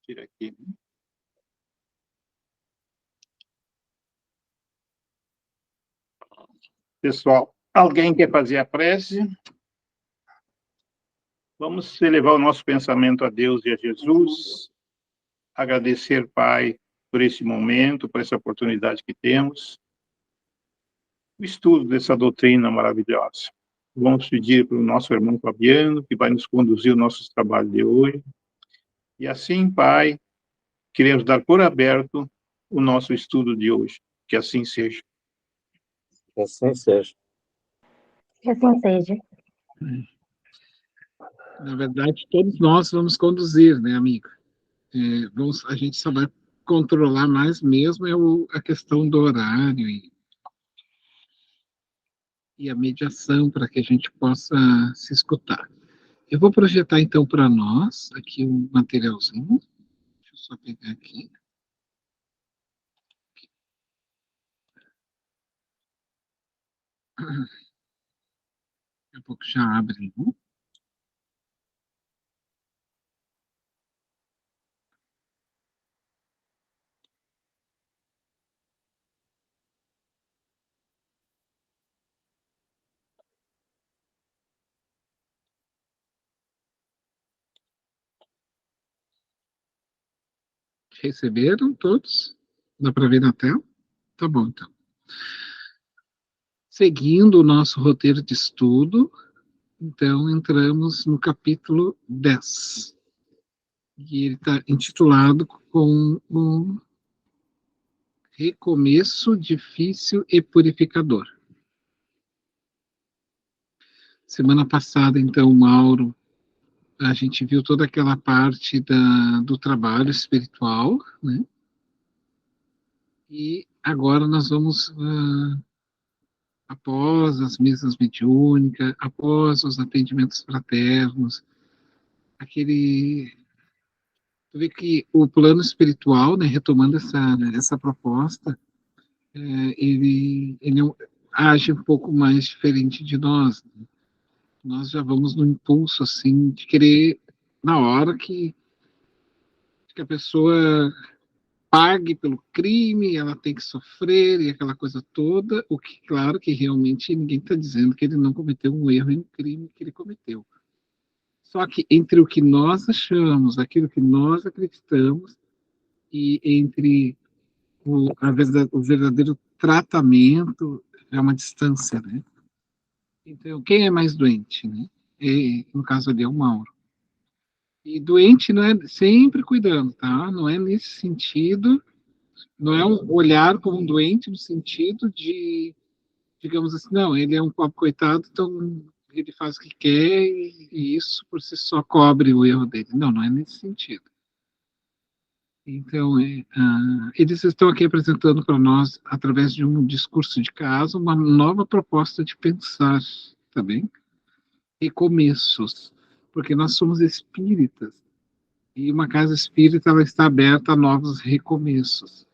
Tira aqui. Pessoal, alguém quer fazer a prece? Vamos elevar o nosso pensamento a Deus e a Jesus, agradecer, Pai, por esse momento, por essa oportunidade que temos, o estudo dessa doutrina maravilhosa. Vamos pedir para o nosso irmão Fabiano, que vai nos conduzir o nosso trabalho de hoje. E assim, Pai, queremos dar por aberto o nosso estudo de hoje. Que assim seja. Que assim seja. Que assim seja. Na verdade, todos nós vamos conduzir, né, amigo? A gente só vai controlar mais mesmo a questão do horário e a mediação para que a gente possa se escutar. Eu vou projetar, então, para nós aqui um materialzinho. Deixa eu só pegar aqui. Daqui a pouco já abre, né? Receberam todos? Dá para ver na tela? Tá bom, então. Seguindo o nosso roteiro de estudo, então entramos no capítulo 10. E ele está intitulado com um recomeço difícil e purificador. Semana passada, então, Mauro, a gente viu toda aquela parte do trabalho espiritual, né? E agora nós vamos, após as mesas mediúnicas, após os atendimentos fraternos, tu vê que o plano espiritual, né, retomando essa proposta, ele age um pouco mais diferente de nós. Né? Nós já vamos no impulso, assim, de querer, na hora que a pessoa pague pelo crime, ela tem que sofrer e aquela coisa toda, o que, claro, que realmente ninguém está dizendo que ele não cometeu um erro em um crime que ele cometeu. Só que entre o que nós achamos, aquilo que nós acreditamos, e entre o verdadeiro tratamento, é uma distância, né? Então, quem é mais doente, né? No caso ali é o Mauro. E doente não é sempre cuidando, tá? Não é nesse sentido, não é um olhar como um doente no sentido de, digamos assim, não, ele é um pobre coitado, então ele faz o que quer e isso por si só cobre o erro dele. Não, não é nesse sentido. Então, eles estão aqui apresentando para nós, através de um discurso de caso, uma nova proposta de pensar, tá bem? Recomeços, porque nós somos espíritas, e uma casa espírita ela está aberta a novos recomeços.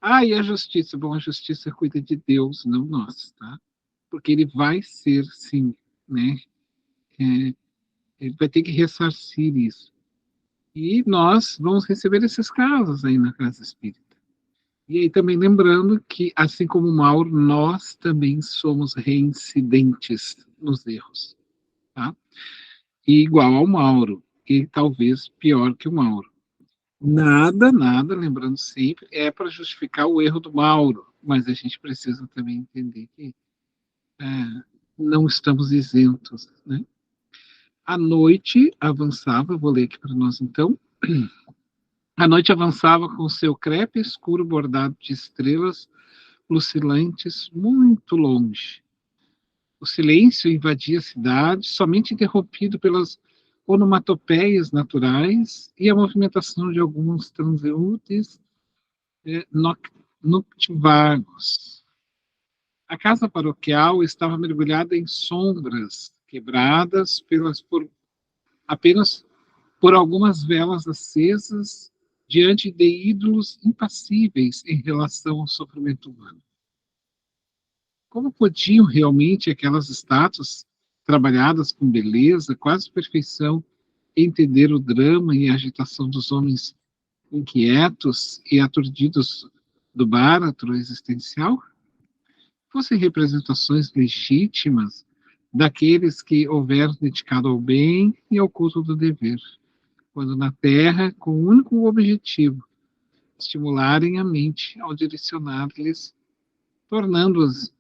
E a justiça? Bom, a justiça cuida de Deus, não nós, tá? Porque ele vai ser, sim, né? Ele vai ter que ressarcir isso. E nós vamos receber esses casos aí na casa espírita. E aí também lembrando que, assim como o Mauro, nós também somos reincidentes nos erros, tá? E igual ao Mauro, e talvez pior que o Mauro. Nada, lembrando sempre, é para justificar o erro do Mauro, mas a gente precisa também entender que não estamos isentos, né? A noite avançava, vou ler aqui para nós então. A noite avançava com seu crepe escuro bordado de estrelas lucilantes muito longe. O silêncio invadia a cidade, somente interrompido pelas onomatopeias naturais e a movimentação de alguns transeúntes noctivagos. A casa paroquial estava mergulhada em sombras quebradas apenas por algumas velas acesas diante de ídolos impassíveis em relação ao sofrimento humano. Como podiam realmente aquelas estátuas, trabalhadas com beleza, quase perfeição, entender o drama e a agitação dos homens inquietos e aturdidos do báratro existencial, fossem representações legítimas daqueles que houveram dedicado ao bem e ao culto do dever, quando na Terra, com o único objetivo, estimularem a mente ao direcionar-lhes, tornando-as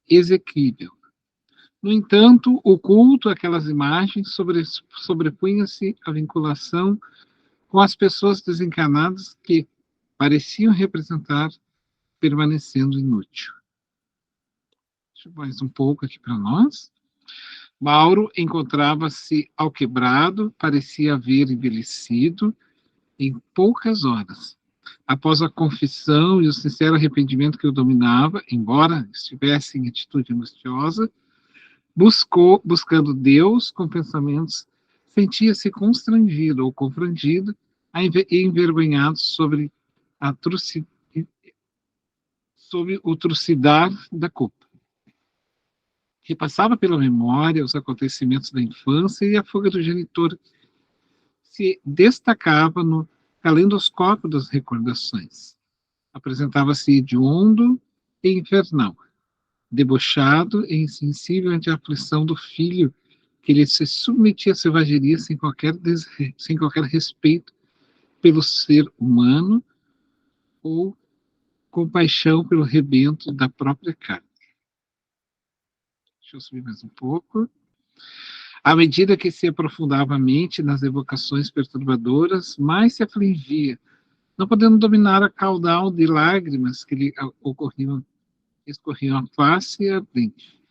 exequível. No entanto, o culto àquelas imagens sobrepunha-se à vinculação com as pessoas desencarnadas que pareciam representar, permanecendo inútil. Deixa eu mais um pouco aqui para nós. Mauro encontrava-se alquebrado, parecia haver envelhecido em poucas horas. Após a confissão e o sincero arrependimento que o dominava, embora estivesse em atitude angustiosa, buscando Deus com pensamentos, sentia-se constrangido ou confrangido e envergonhado sobre o trucidar da culpa. Repassava pela memória os acontecimentos da infância e a fuga do genitor se destacava no calendoscópio das recordações. Apresentava-se hediondo e infernal, debochado e insensível ante a aflição do filho, que lhe se submetia à selvageria sem qualquer respeito pelo ser humano ou compaixão pelo rebento da própria carne. Deixa eu subir mais um pouco. À medida que se aprofundava a mente nas evocações perturbadoras, mais se afligia, não podendo dominar a caudal de lágrimas que lhe escorriam a face ardente.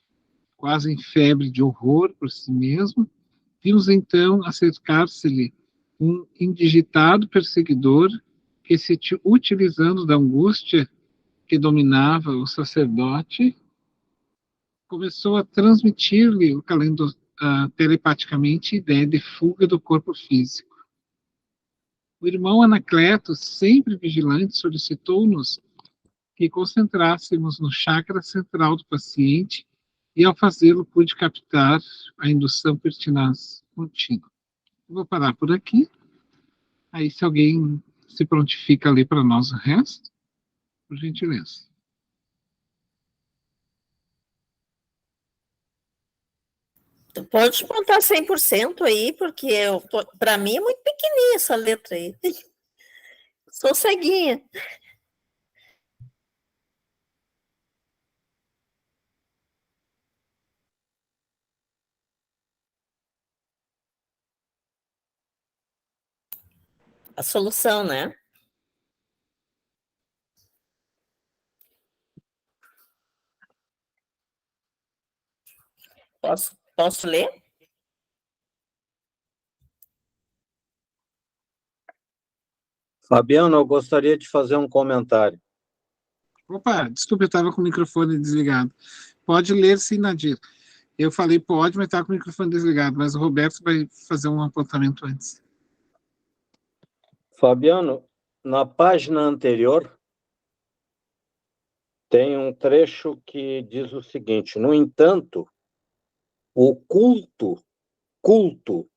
Quase em febre de horror por si mesmo, vimos então acercar-se-lhe um indigitado perseguidor que, se utilizando da angústia que dominava o sacerdote, começou a transmitir-lhe telepaticamente ideia de fuga do corpo físico. O irmão Anacleto, sempre vigilante, solicitou-nos que concentrássemos no chakra central do paciente e, ao fazê-lo, pude captar a indução pertinaz contínua. Vou parar por aqui. Aí, se alguém se prontifica a ler para nós o resto, por gentileza. Tu pode contar 100% aí, porque para mim é muito pequenininha essa letra aí. Sou ceguinha. A solução, né? Posso ler? Fabiano, eu gostaria de fazer um comentário. Opa, desculpa, eu estava com o microfone desligado. Pode ler, sim, Nadir. Eu falei pode, mas estava com o microfone desligado, mas o Roberto vai fazer um apontamento antes. Fabiano, na página anterior, tem um trecho que diz o seguinte: no entanto, o culto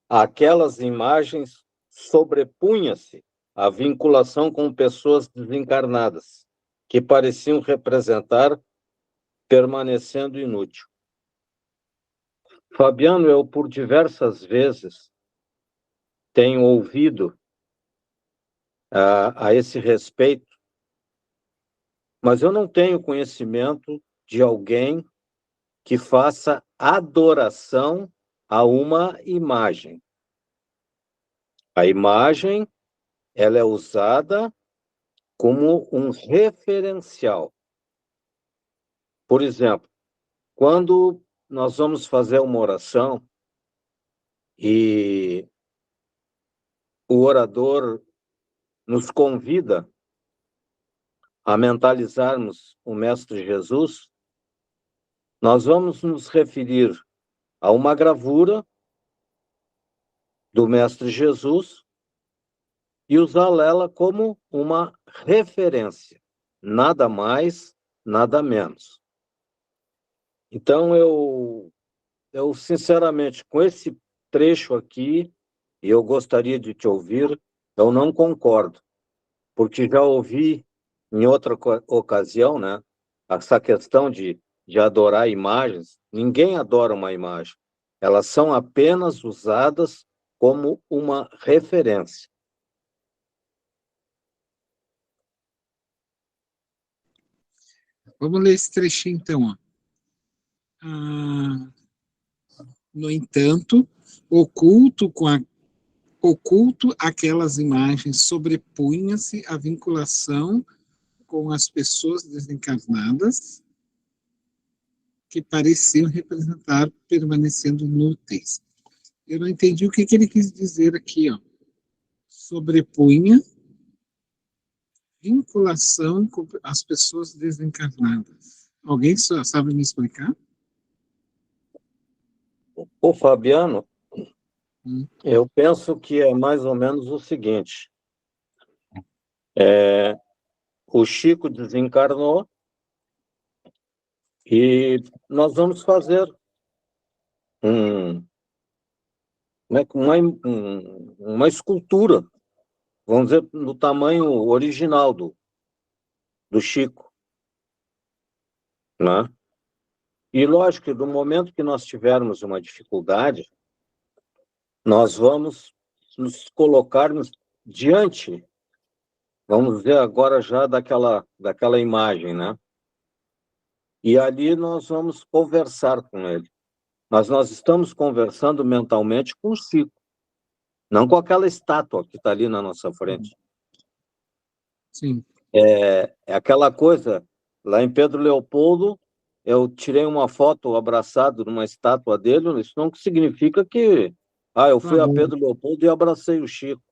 àquelas imagens sobrepunha-se à vinculação com pessoas desencarnadas, que pareciam representar, permanecendo inútil. Fabiano, eu por diversas vezes tenho ouvido a esse respeito, mas eu não tenho conhecimento de alguém que faça adoração a uma imagem. A imagem, ela é usada como um referencial. Por exemplo, quando nós vamos fazer uma oração e o orador nos convida a mentalizarmos o Mestre Jesus, nós vamos nos referir a uma gravura do Mestre Jesus e usá-la como uma referência, nada mais, nada menos. Então, eu sinceramente, com esse trecho aqui, e eu gostaria de te ouvir, eu não concordo, porque já ouvi em outra ocasião, né, essa questão de adorar imagens. Ninguém adora uma imagem. Elas são apenas usadas como uma referência. Vamos ler esse trechinho, então. Ó. No entanto, oculto aquelas imagens sobrepunha-se a vinculação com as pessoas desencarnadas que pareciam representar permanecendo inúteis. Eu não entendi o que ele quis dizer aqui, ó. Sobrepunha vinculação com as pessoas desencarnadas. Alguém só sabe me explicar? O Fabiano, eu penso que é mais ou menos o seguinte. O Chico desencarnou e nós vamos fazer uma escultura, vamos dizer, no tamanho original do Chico, né? E lógico que no momento que nós tivermos uma dificuldade, nós vamos nos colocarmos diante, vamos ver agora já daquela imagem, né? E ali nós vamos conversar com ele. Mas nós estamos conversando mentalmente com o Chico, não com aquela estátua que está ali na nossa frente. Sim. É aquela coisa, lá em Pedro Leopoldo, eu tirei uma foto abraçado numa estátua dele, isso não significa que eu fui a Pedro Leopoldo e abracei o Chico,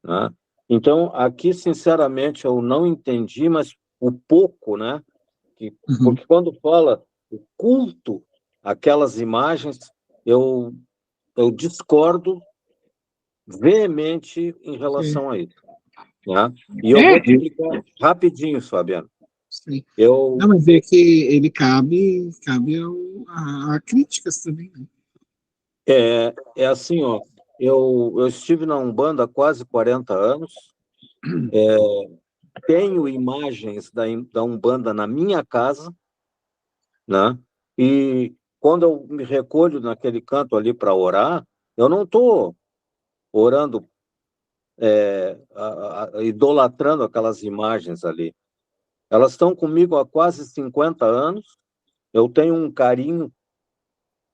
né? Então, aqui, sinceramente, eu não entendi, mas o pouco, né? Porque quando fala o culto àquelas imagens, eu discordo veemente em relação a isso, né? E eu vou te explicar rapidinho, Fabiano. Sim. Não, mas é que ele cabe a críticas também, né? É assim, ó, eu estive na Umbanda há quase 40 anos, tenho imagens da Umbanda na minha casa, né? E quando eu me recolho naquele canto ali para orar, eu não estou orando, idolatrando aquelas imagens ali. Elas estão comigo há quase 50 anos, eu tenho um carinho,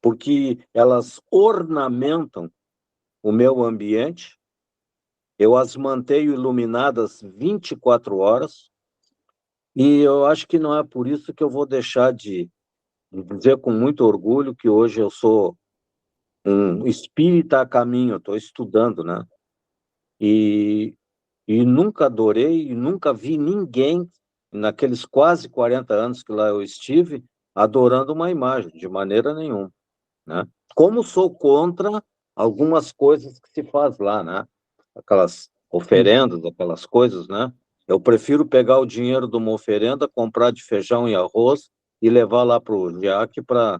porque elas ornamentam o meu ambiente, eu as mantenho iluminadas 24 horas, e eu acho que não é por isso que eu vou deixar de dizer com muito orgulho que hoje eu sou um espírita a caminho, estou estudando, né? E nunca adorei, nunca vi ninguém, naqueles quase 40 anos que lá eu estive, adorando uma imagem, de maneira nenhuma, né? Como sou contra algumas coisas que se faz lá, né? Aquelas oferendas, aquelas coisas, né? Eu prefiro pegar o dinheiro de uma oferenda, comprar de feijão e arroz e levar lá para o JEAC para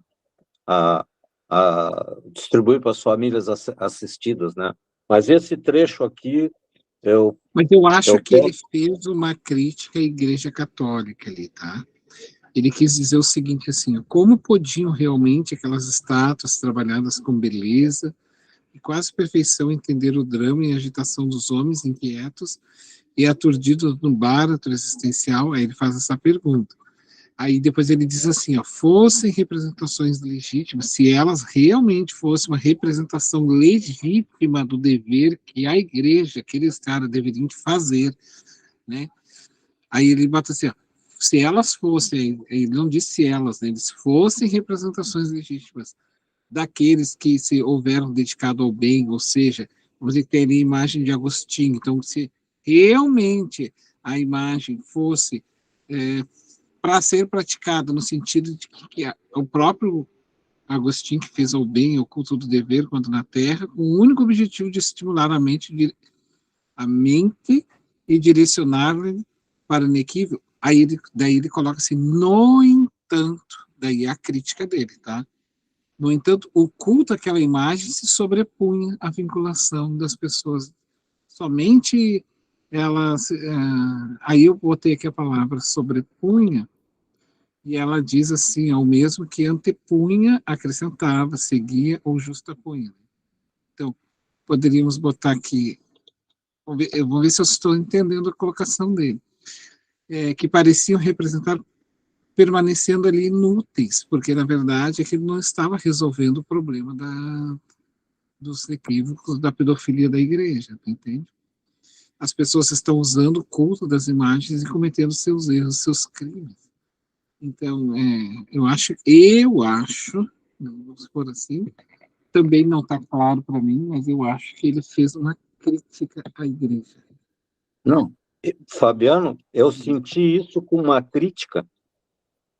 distribuir para as famílias assistidas, né? Mas esse trecho aqui, Mas eu acho que ele fez uma crítica à Igreja Católica ali, tá? Ele quis dizer o seguinte, assim, como podiam realmente aquelas estátuas trabalhadas com beleza e quase perfeição entender o drama e a agitação dos homens inquietos e aturdidos no báratro existencial? Aí ele faz essa pergunta. Aí depois ele diz assim, ó, fossem representações legítimas, se elas realmente fossem uma representação legítima do dever que a igreja, aqueles caras deveriam fazer, né? Aí ele bate assim, ó, se elas fossem, ele não disse se elas, né, se fossem representações legítimas daqueles que se houveram dedicado ao bem, ou seja, vamos dizer que tem ali a imagem de Agostinho, então se realmente a imagem fosse para ser praticada no sentido de que o próprio Agostinho que fez ao bem, o culto do dever quando na Terra, com o único objetivo de estimular a mente e direcioná-la para o inequívoco. Daí ele coloca assim, no entanto, daí a crítica dele, tá? No entanto, o culto àquela imagem se sobrepunha à vinculação das pessoas. Somente elas... aí eu botei aqui a palavra sobrepunha, e ela diz assim, ao mesmo que antepunha, acrescentava, seguia ou justapunha. Então, poderíamos botar aqui, vamos ver se eu estou entendendo a colocação dele, que pareciam representar permanecendo ali inúteis, porque, na verdade, aquilo não estava resolvendo o problema dos equívocos da pedofilia da igreja, entende? As pessoas estão usando o culto das imagens e cometendo seus erros, seus crimes. Então, eu acho, vamos por assim, também não está claro para mim, mas eu acho que ele fez uma crítica à igreja. Não, Fabiano, eu senti isso com uma crítica,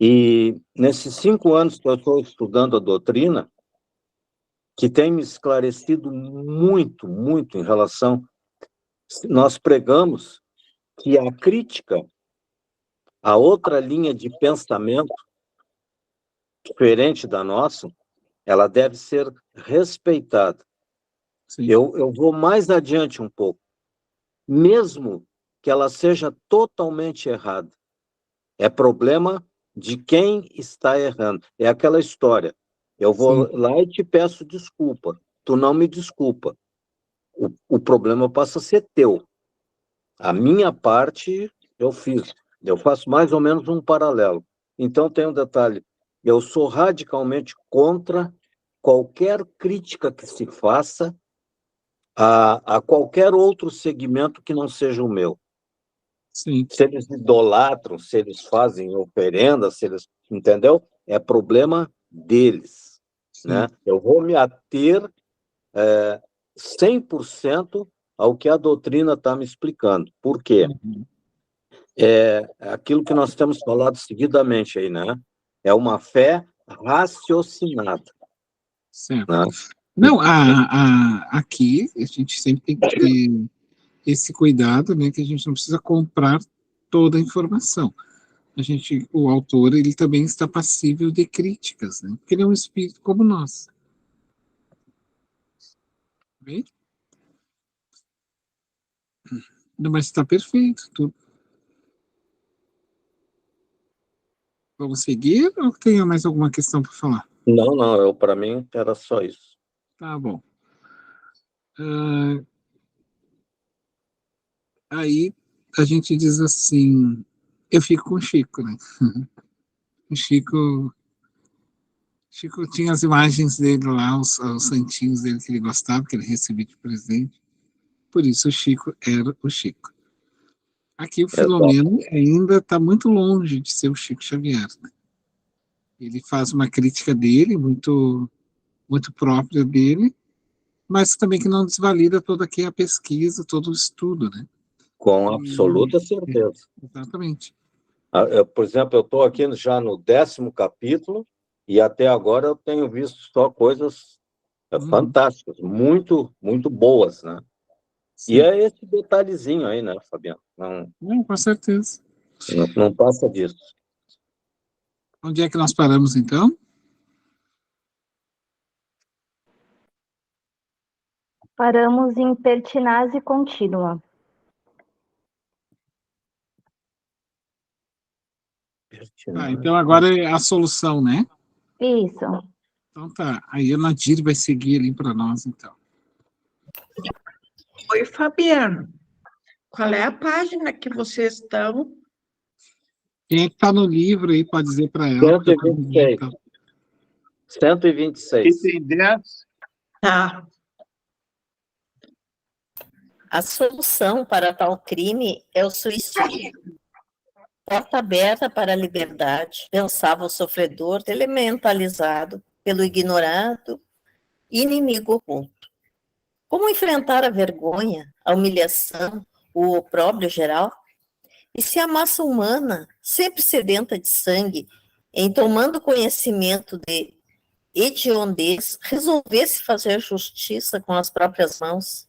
e nesses 5 anos que eu estou estudando a doutrina, que tem me esclarecido muito, muito em relação... Nós pregamos que a crítica a outra linha de pensamento, diferente da nossa, ela deve ser respeitada. Sim. Eu vou mais adiante um pouco. Mesmo que ela seja totalmente errada, é problema de quem está errando. É aquela história. Eu vou Sim. lá e te peço desculpa. Tu não me desculpa. O problema passa a ser teu. A minha parte eu fiz. Eu faço mais ou menos um paralelo. Então tem um detalhe. Eu sou radicalmente contra qualquer crítica que se faça a qualquer outro segmento que não seja o meu. Sim. Se eles idolatram, se eles fazem oferenda, se eles... Entendeu? É problema deles. Né? Eu vou me ater 100% ao que a doutrina está me explicando. Por quê? Uhum. É aquilo que nós temos falado seguidamente aí, né? É uma fé raciocinada. Certo. Né? Não, aqui a gente sempre tem que ter esse cuidado, né, que a gente não precisa comprar toda a informação. O autor, ele também está passível de críticas, né, porque ele é um espírito como nós. Bem? Mas está perfeito, tudo. Vamos seguir ou tem mais alguma questão para falar? Não, para mim era só isso. Tá bom. Aí a gente diz assim, eu fico com o Chico, né? O Chico tinha as imagens dele lá, os santinhos dele que ele gostava, que ele recebia de presente. Por isso o Chico era o Chico. Aqui o Filomeno ainda está muito longe de ser o Chico Xavier. Né? Ele faz uma crítica dele, muito, muito própria dele, mas também que não desvalida toda aqui a pesquisa, todo o estudo. Né? Com absoluta certeza. Exatamente. Por exemplo, eu estou aqui já no 10º capítulo e até agora eu tenho visto só coisas fantásticas, muito, muito boas, né? Sim. E é esse detalhezinho aí, né, Fabiano? Não, com certeza. Não passa disso. Onde é que nós paramos, então? Paramos em pertinaz contínua. Então agora é a solução, né? Isso. Então tá. Aí a Nadir vai seguir ali para nós, então. Oi, Fabiano. Qual é a página que vocês estão? Quem é que está no livro aí pode dizer para ela? 126. 126. Item 10. Tá. A solução para tal crime é o suicídio. Porta aberta para a liberdade, pensava o sofredor elementalizado pelo ignorado inimigo oculto. Como enfrentar a vergonha, a humilhação, o opróbrio geral? E se a massa humana, sempre sedenta de sangue, em tomando conhecimento de hediondez, resolvesse fazer justiça com as próprias mãos?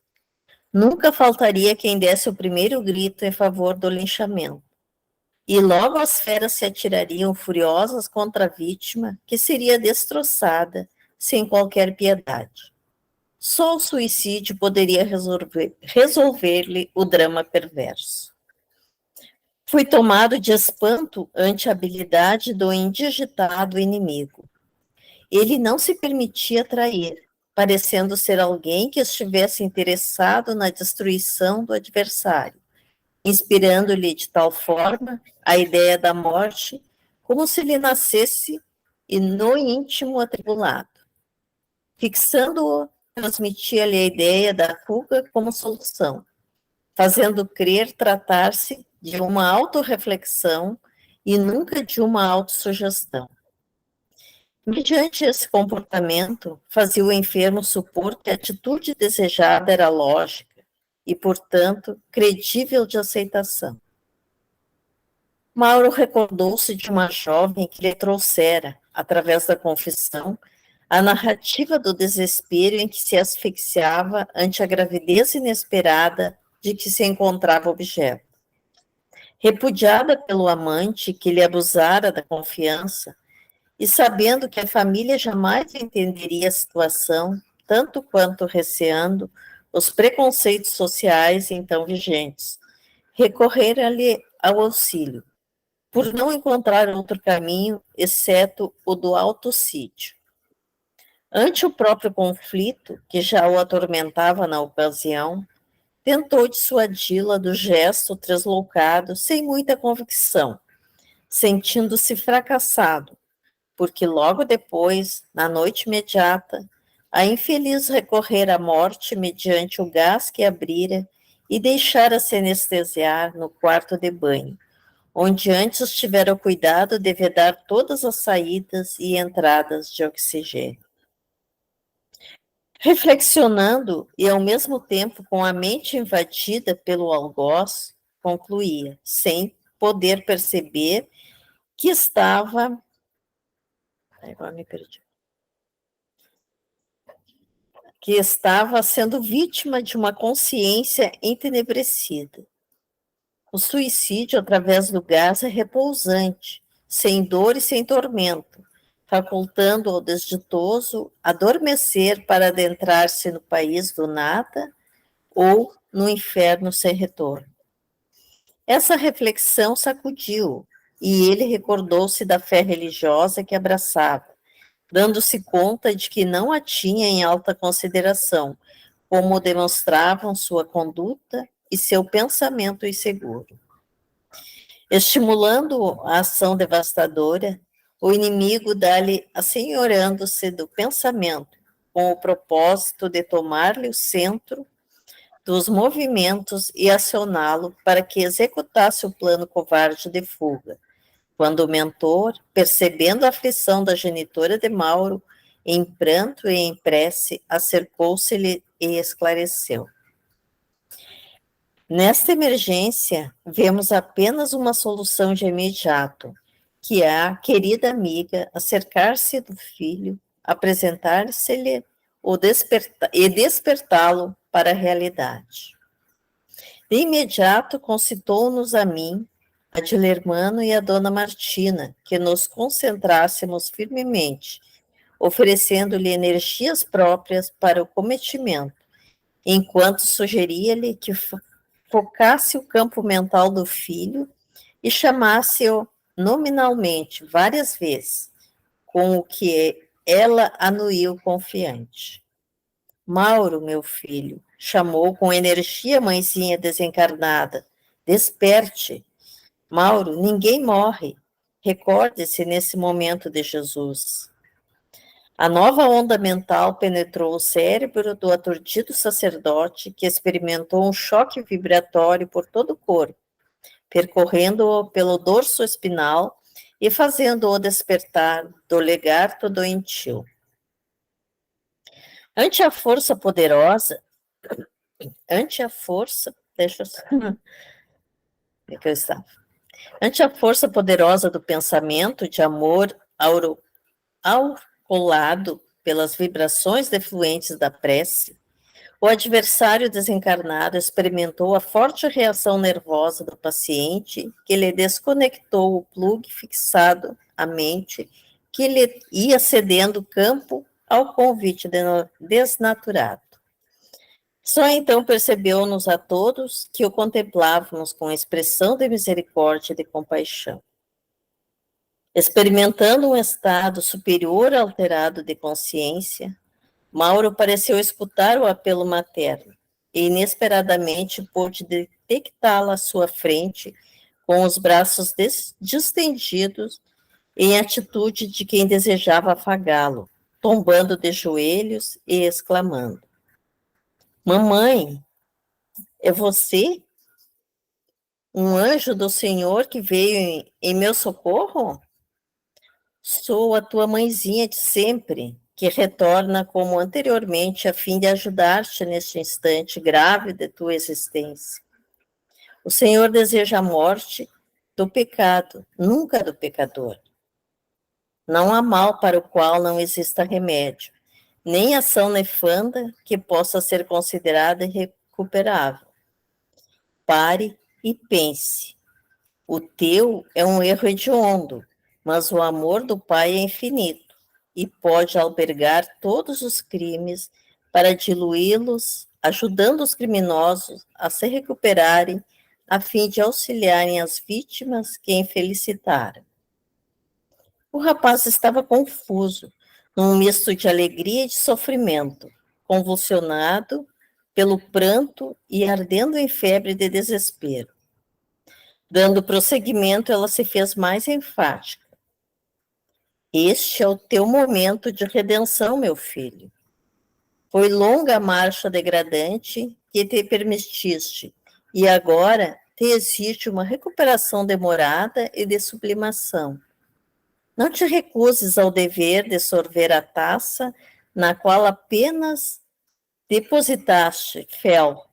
Nunca faltaria quem desse o primeiro grito em favor do linchamento. E logo as feras se atirariam furiosas contra a vítima, que seria destroçada, sem qualquer piedade. Só o suicídio poderia resolver-lhe o drama perverso. Fui tomado de espanto ante a habilidade do indigitado inimigo. Ele não se permitia trair, parecendo ser alguém que estivesse interessado na destruição do adversário, inspirando-lhe de tal forma a ideia da morte, como se lhe nascesse e no íntimo atribulado. Fixando-o, transmitia-lhe a ideia da fuga como solução, fazendo crer tratar-se de uma autorreflexão e nunca de uma autossugestão. Mediante esse comportamento, fazia o enfermo supor que a atitude desejada era lógica e, portanto, credível de aceitação. Mauro recordou-se de uma jovem que lhe trouxera, através da confissão, a narrativa do desespero em que se asfixiava ante a gravidez inesperada de que se encontrava objeto. Repudiada pelo amante que lhe abusara da confiança, e sabendo que a família jamais entenderia a situação, tanto quanto receando os preconceitos sociais então vigentes, recorrera-lhe ao auxílio, por não encontrar outro caminho, exceto o do autocídio. Ante o próprio conflito, que já o atormentava na ocasião, tentou dissuadi-la do gesto tresloucado sem muita convicção, sentindo-se fracassado, porque logo depois, na noite imediata, a infeliz recorrera à morte mediante o gás que abrira e deixara-se anestesiar no quarto de banho, onde antes tivera o cuidado de vedar todas as saídas e entradas de oxigênio. Reflexionando e, ao mesmo tempo, com a mente invadida pelo algoz, concluía, sem poder perceber, que estava... Agora me perdi. Que estava sendo vítima de uma consciência entenebrecida. O suicídio através do gás é repousante, sem dor e sem tormento, facultando ao desditoso adormecer para adentrar-se no país do nada ou no inferno sem retorno. Essa reflexão sacudiu, e ele recordou-se da fé religiosa que abraçava, dando-se conta de que não a tinha em alta consideração, como demonstravam sua conduta e seu pensamento inseguro. Estimulando a ação devastadora, o inimigo dá-lhe assenhorando-se do pensamento, com o propósito de tomar-lhe o centro dos movimentos e acioná-lo para que executasse o plano covarde de fuga, quando o mentor, percebendo a aflição da genitora de Mauro, em pranto e em prece, acercou-se-lhe e esclareceu. Nesta emergência, vemos apenas uma solução de imediato, que é a querida amiga acercar-se do filho, apresentar-se-lhe e despertá-lo para a realidade. De imediato, concitou-nos a mim, a Dilermano e a dona Martina, que nos concentrássemos firmemente, oferecendo-lhe energias próprias para o cometimento, enquanto sugeria-lhe que focasse o campo mental do filho e chamasse-o nominalmente várias vezes, com o que ela anuiu confiante. Mauro, meu filho, chamou com energia a mãezinha desencarnada. Desperte. Mauro, ninguém morre. Recorde-se nesse momento de Jesus. A nova onda mental penetrou o cérebro do aturdido sacerdote, que experimentou um choque vibratório por todo o corpo, percorrendo-o pelo dorso espinal e fazendo-o despertar do legarto doentio. Ante a força poderosa, ante a força poderosa do pensamento de amor aureolado pelas vibrações defluentes da prece, o adversário desencarnado experimentou a forte reação nervosa do paciente, que lhe desconectou o plugue fixado à mente, que lhe ia cedendo campo ao convite desnaturado. Só então percebeu-nos a todos que o contemplávamos com expressão de misericórdia e de compaixão. Experimentando um estado superior alterado de consciência, Mauro pareceu escutar o apelo materno e inesperadamente pôde detectá-la à sua frente com os braços distendidos em atitude de quem desejava afagá-lo, tombando de joelhos e exclamando: Mamãe, é você? Um anjo do Senhor que veio em meu socorro? Sou a tua mãezinha de sempre, que retorna como anteriormente a fim de ajudar-te neste instante grave de tua existência. O Senhor deseja a morte do pecado, nunca do pecador. Não há mal para o qual não exista remédio, nem ação nefanda que possa ser considerada irrecuperável. Pare e pense. O teu é um erro hediondo, mas o amor do Pai é infinito e pode albergar todos os crimes para diluí-los, ajudando os criminosos a se recuperarem a fim de auxiliarem as vítimas que infelicitaram. O rapaz estava confuso, num misto de alegria e de sofrimento, convulsionado pelo pranto e ardendo em febre de desespero. Dando prosseguimento, ela se fez mais enfática. Este é o teu momento de redenção, meu filho. Foi longa a marcha degradante que te permitiste, e agora te exige uma recuperação demorada e de sublimação. Não te recuses ao dever de sorver a taça na qual apenas depositaste fel,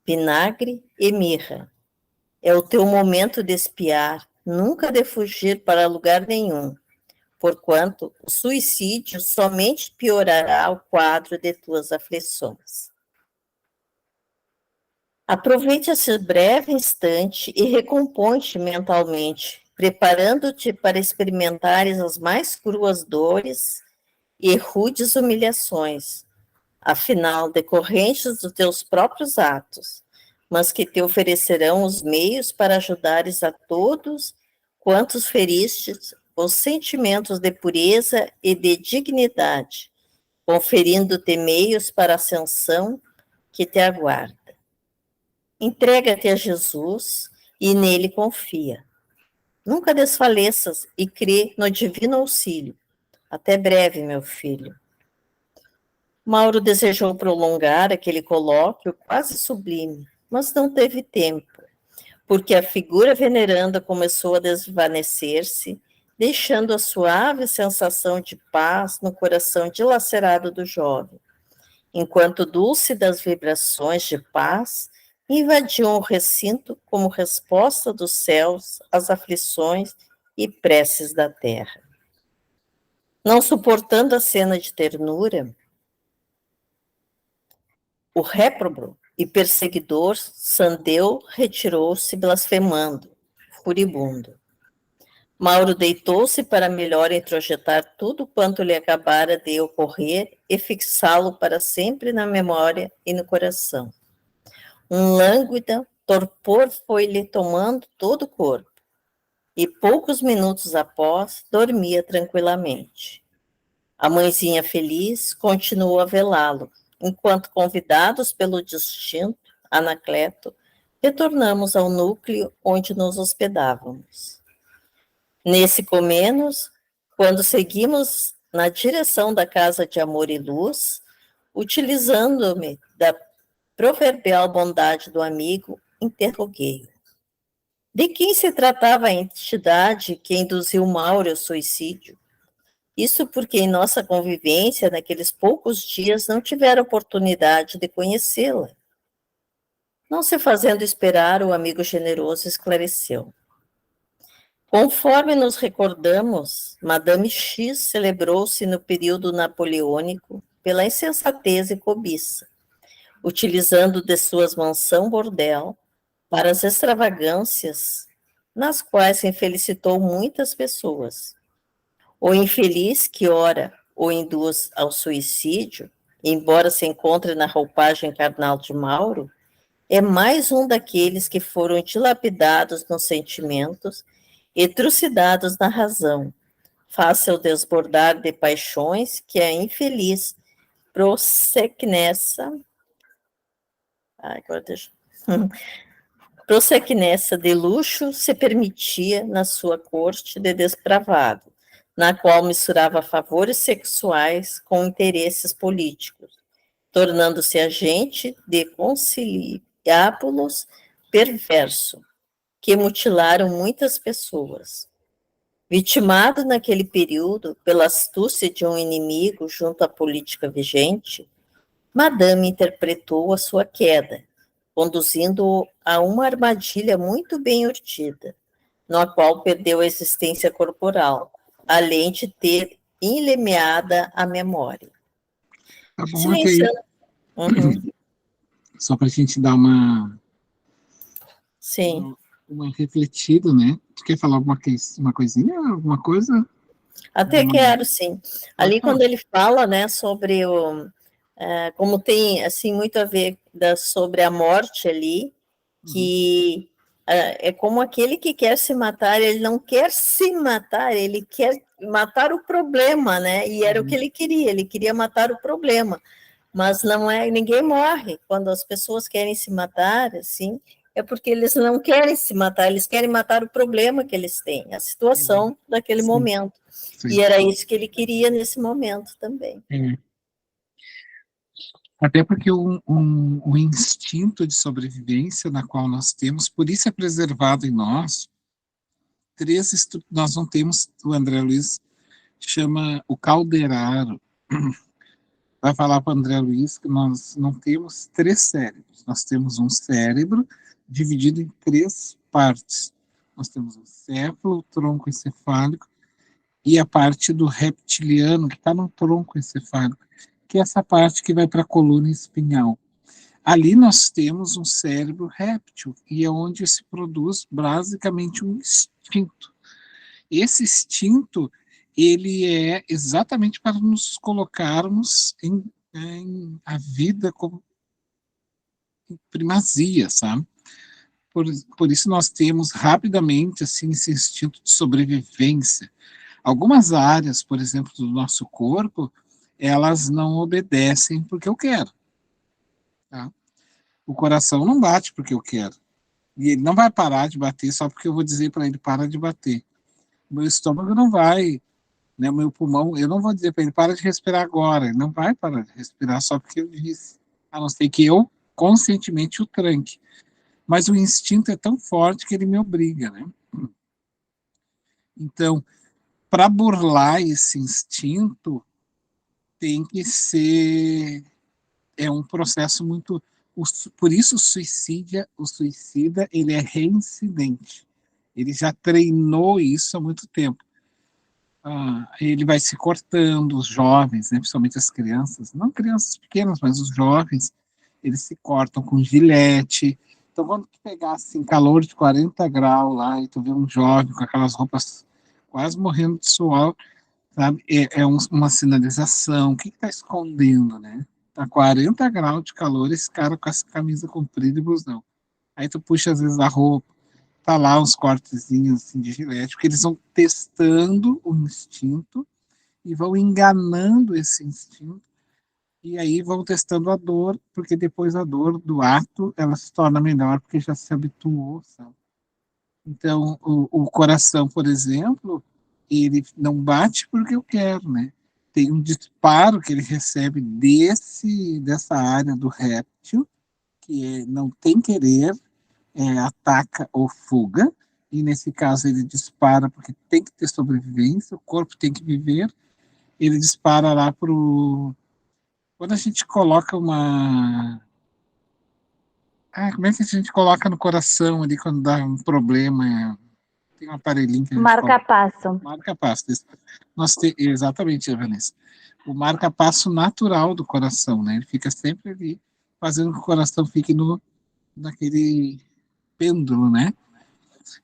vinagre e mirra. É o teu momento de espiar, nunca de fugir para lugar nenhum, porquanto o suicídio somente piorará o quadro de tuas aflições. Aproveite esse breve instante e recompõe-te mentalmente, preparando-te para experimentares as mais cruas dores e rudes humilhações, afinal decorrentes dos teus próprios atos, mas que te oferecerão os meios para ajudares a todos quantos feristes os sentimentos de pureza e de dignidade, conferindo-te meios para a ascensão que te aguarda. Entrega-te a Jesus e nele confia. Nunca desfaleças e crê no divino auxílio. Até breve, meu filho. Mauro desejou prolongar aquele colóquio quase sublime, mas não teve tempo, porque a figura veneranda começou a desvanecer-se, deixando a suave sensação de paz no coração dilacerado do jovem, enquanto dúlcidas vibrações de paz invadiam o recinto como resposta dos céus às aflições e preces da terra. Não suportando a cena de ternura, o réprobo e perseguidor Sandeu retirou-se blasfemando, furibundo. Mauro deitou-se para melhor introjetar tudo quanto lhe acabara de ocorrer e fixá-lo para sempre na memória e no coração. Um lânguido torpor foi-lhe tomando todo o corpo, e poucos minutos após, dormia tranquilamente. A mãezinha feliz continuou a velá-lo, enquanto, convidados pelo distinto Anacleto, retornamos ao núcleo onde nos hospedávamos. Nesse comenos, quando seguimos na direção da casa de amor e luz, utilizando-me da proverbial bondade do amigo, interroguei-o. De quem se tratava a entidade que induziu Mauro ao suicídio? Isso porque em nossa convivência, naqueles poucos dias, não tivera oportunidade de conhecê-la. Não se fazendo esperar, o amigo generoso esclareceu. Conforme nos recordamos, Madame X celebrou-se no período napoleônico pela insensatez e cobiça, utilizando de suas mansão-bordel para as extravagâncias nas quais infelicitou muitas pessoas. O infeliz que, ora, ou induz ao suicídio, embora se encontre na roupagem carnal de Mauro, é mais um daqueles que foram dilapidados nos sentimentos e trucidados na razão, face ao desbordar de paixões que a infeliz Proserpinessa, Proserpinessa de luxo se permitia na sua corte de despravado, na qual misturava favores sexuais com interesses políticos, tornando-se agente de conciliábulos perverso, que mutilaram muitas pessoas. Vitimado naquele período pela astúcia de um inimigo junto à política vigente, Madame interpretou a sua queda, conduzindo-o a uma armadilha muito bem urdida, na qual perdeu a existência corporal, além de ter enlemeada a memória. Tá bom, Silenciando. Uhum. Só para a gente dar uma Sim. uma refletida, né? Tu quer falar uma coisinha, alguma coisa? Até quero, sim. Ali quando ele fala, né, sobre como tem, assim, muito a ver sobre a morte ali, que é como aquele que quer se matar, ele não quer se matar, ele quer matar o problema, né? E era o que ele queria matar o problema. Mas não é, ninguém morre. Quando as pessoas querem se matar, assim, é porque eles não querem se matar, eles querem matar o problema que eles têm, a situação daquele momento. Sim. E era isso que ele queria nesse momento também. Até porque o instinto de sobrevivência na qual nós temos, por isso é preservado em nós, nós não temos, o André Luiz chama o calderaro, vai falar para o André Luiz que nós não temos 3 cérebros, nós temos um cérebro dividido em 3 partes. Nós temos o céfalo, o tronco encefálico e a parte do reptiliano que está no tronco encefálico, que é essa parte que vai para a coluna espinhal. Ali nós temos um cérebro réptil, e é onde se produz basicamente um instinto. Esse instinto, ele é exatamente para nos colocarmos em a vida como em primazia, sabe? Por isso nós temos rapidamente assim, esse instinto de sobrevivência. Algumas áreas, por exemplo, do nosso corpo, elas não obedecem porque eu quero. Tá? O coração não bate porque eu quero. E ele não vai parar de bater só porque eu vou dizer para ele, para de bater. O meu estômago não vai, né, o meu pulmão, eu não vou dizer para ele, para de respirar agora. Ele não vai parar de respirar só porque eu disse. A não ser que eu, conscientemente, o tranque. Mas o instinto é tão forte que ele me obriga, né? Então, para burlar esse instinto, tem que ser um processo muito, por isso o suicida ele é reincidente, ele já treinou isso há muito tempo. Ele vai se cortando, os jovens, né, principalmente as crianças, não crianças pequenas, mas os jovens, eles se cortam com gilete. Então quando tu pegar assim, calor de 40 graus lá, e tu vê um jovem com aquelas roupas quase morrendo de suor, sabe? Uma sinalização. O que está escondendo, né? Tá 40 graus de calor, esse cara com essa camisa comprida e blusão. Aí tu puxa, às vezes, a roupa, tá lá uns cortezinhos assim, de gilete, porque eles vão testando o instinto e vão enganando esse instinto, e aí vão testando a dor, porque depois a dor do ato, ela se torna melhor, porque já se habituou, sabe? Então, o coração, por exemplo, ele não bate porque eu quero, né? Tem um disparo que ele recebe dessa área do réptil, que não tem querer, ataca ou fuga, e nesse caso ele dispara porque tem que ter sobrevivência, o corpo tem que viver, ele dispara lá pro... Quando a gente coloca uma... como é que a gente coloca no coração ali quando dá um problema? Tem um aparelhinho que a gente Marca-passo. Marca-passo. Exatamente, Vanessa. O marca-passo natural do coração, né? Ele fica sempre ali, fazendo que o coração fique naquele pêndulo, né?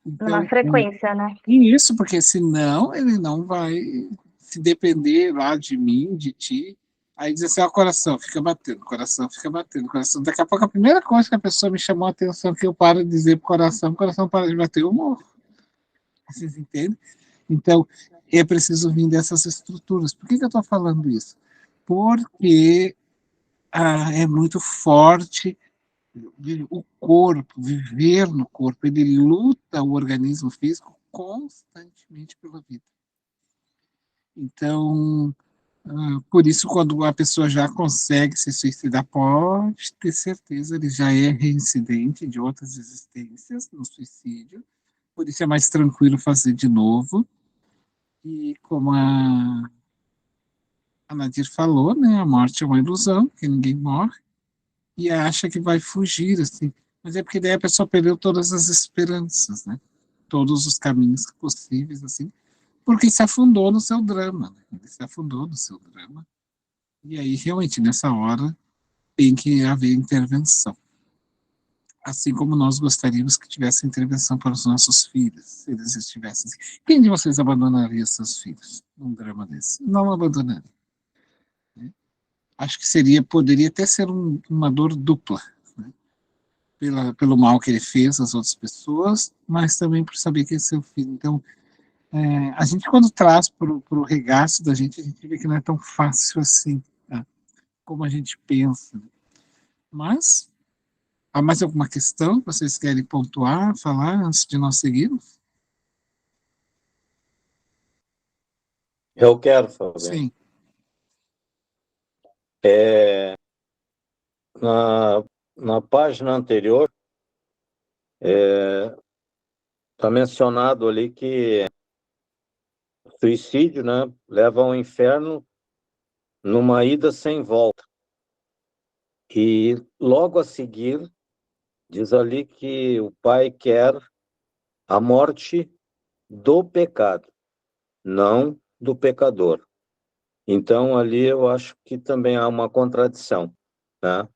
Então, Na frequência, né? Isso, porque senão ele não vai se depender lá de mim, de ti, aí diz assim, ó, coração fica batendo, coração fica batendo, coração. Daqui a pouco a primeira coisa que a pessoa me chamou a atenção que eu paro de dizer pro coração, o coração para de bater, eu morro. Vocês entendem? Então, é preciso vir dessas estruturas. Por que eu estou falando isso? Porque é muito forte o corpo, viver no corpo. Ele luta o organismo físico constantemente pela vida. Então, por isso, quando a pessoa já consegue se suicidar, pode ter certeza, ele já é reincidente de outras existências no suicídio. Por isso é mais tranquilo fazer de novo. E como a Nadir falou, né, a morte é uma ilusão, que ninguém morre, e acha que vai fugir, assim. Mas é porque daí a pessoa perdeu todas as esperanças, né? Todos os caminhos possíveis, assim, porque se afundou no seu drama, né? Ele se afundou no seu drama. E aí, realmente, nessa hora, tem que haver intervenção. Assim como nós gostaríamos que tivesse intervenção para os nossos filhos, se eles estivessem. Quem de vocês abandonaria seus filhos num drama desse? Não abandonaria. Né? Acho que poderia até ser uma dor dupla, né? Pelo mal que ele fez às outras pessoas, mas também por saber que é seu filho. Então, a gente quando traz para o regaço da gente, a gente vê que não é tão fácil assim, tá? Como a gente pensa. Mas há mais alguma questão que vocês querem pontuar, falar, antes de nós seguirmos? Eu quero, Fabiano. Sim. Na página anterior, está mencionado ali que suicídio, né, leva ao inferno numa ida sem volta. E logo a seguir, diz ali que o pai quer a morte do pecado, não do pecador. Então, ali eu acho que também há uma contradição, né?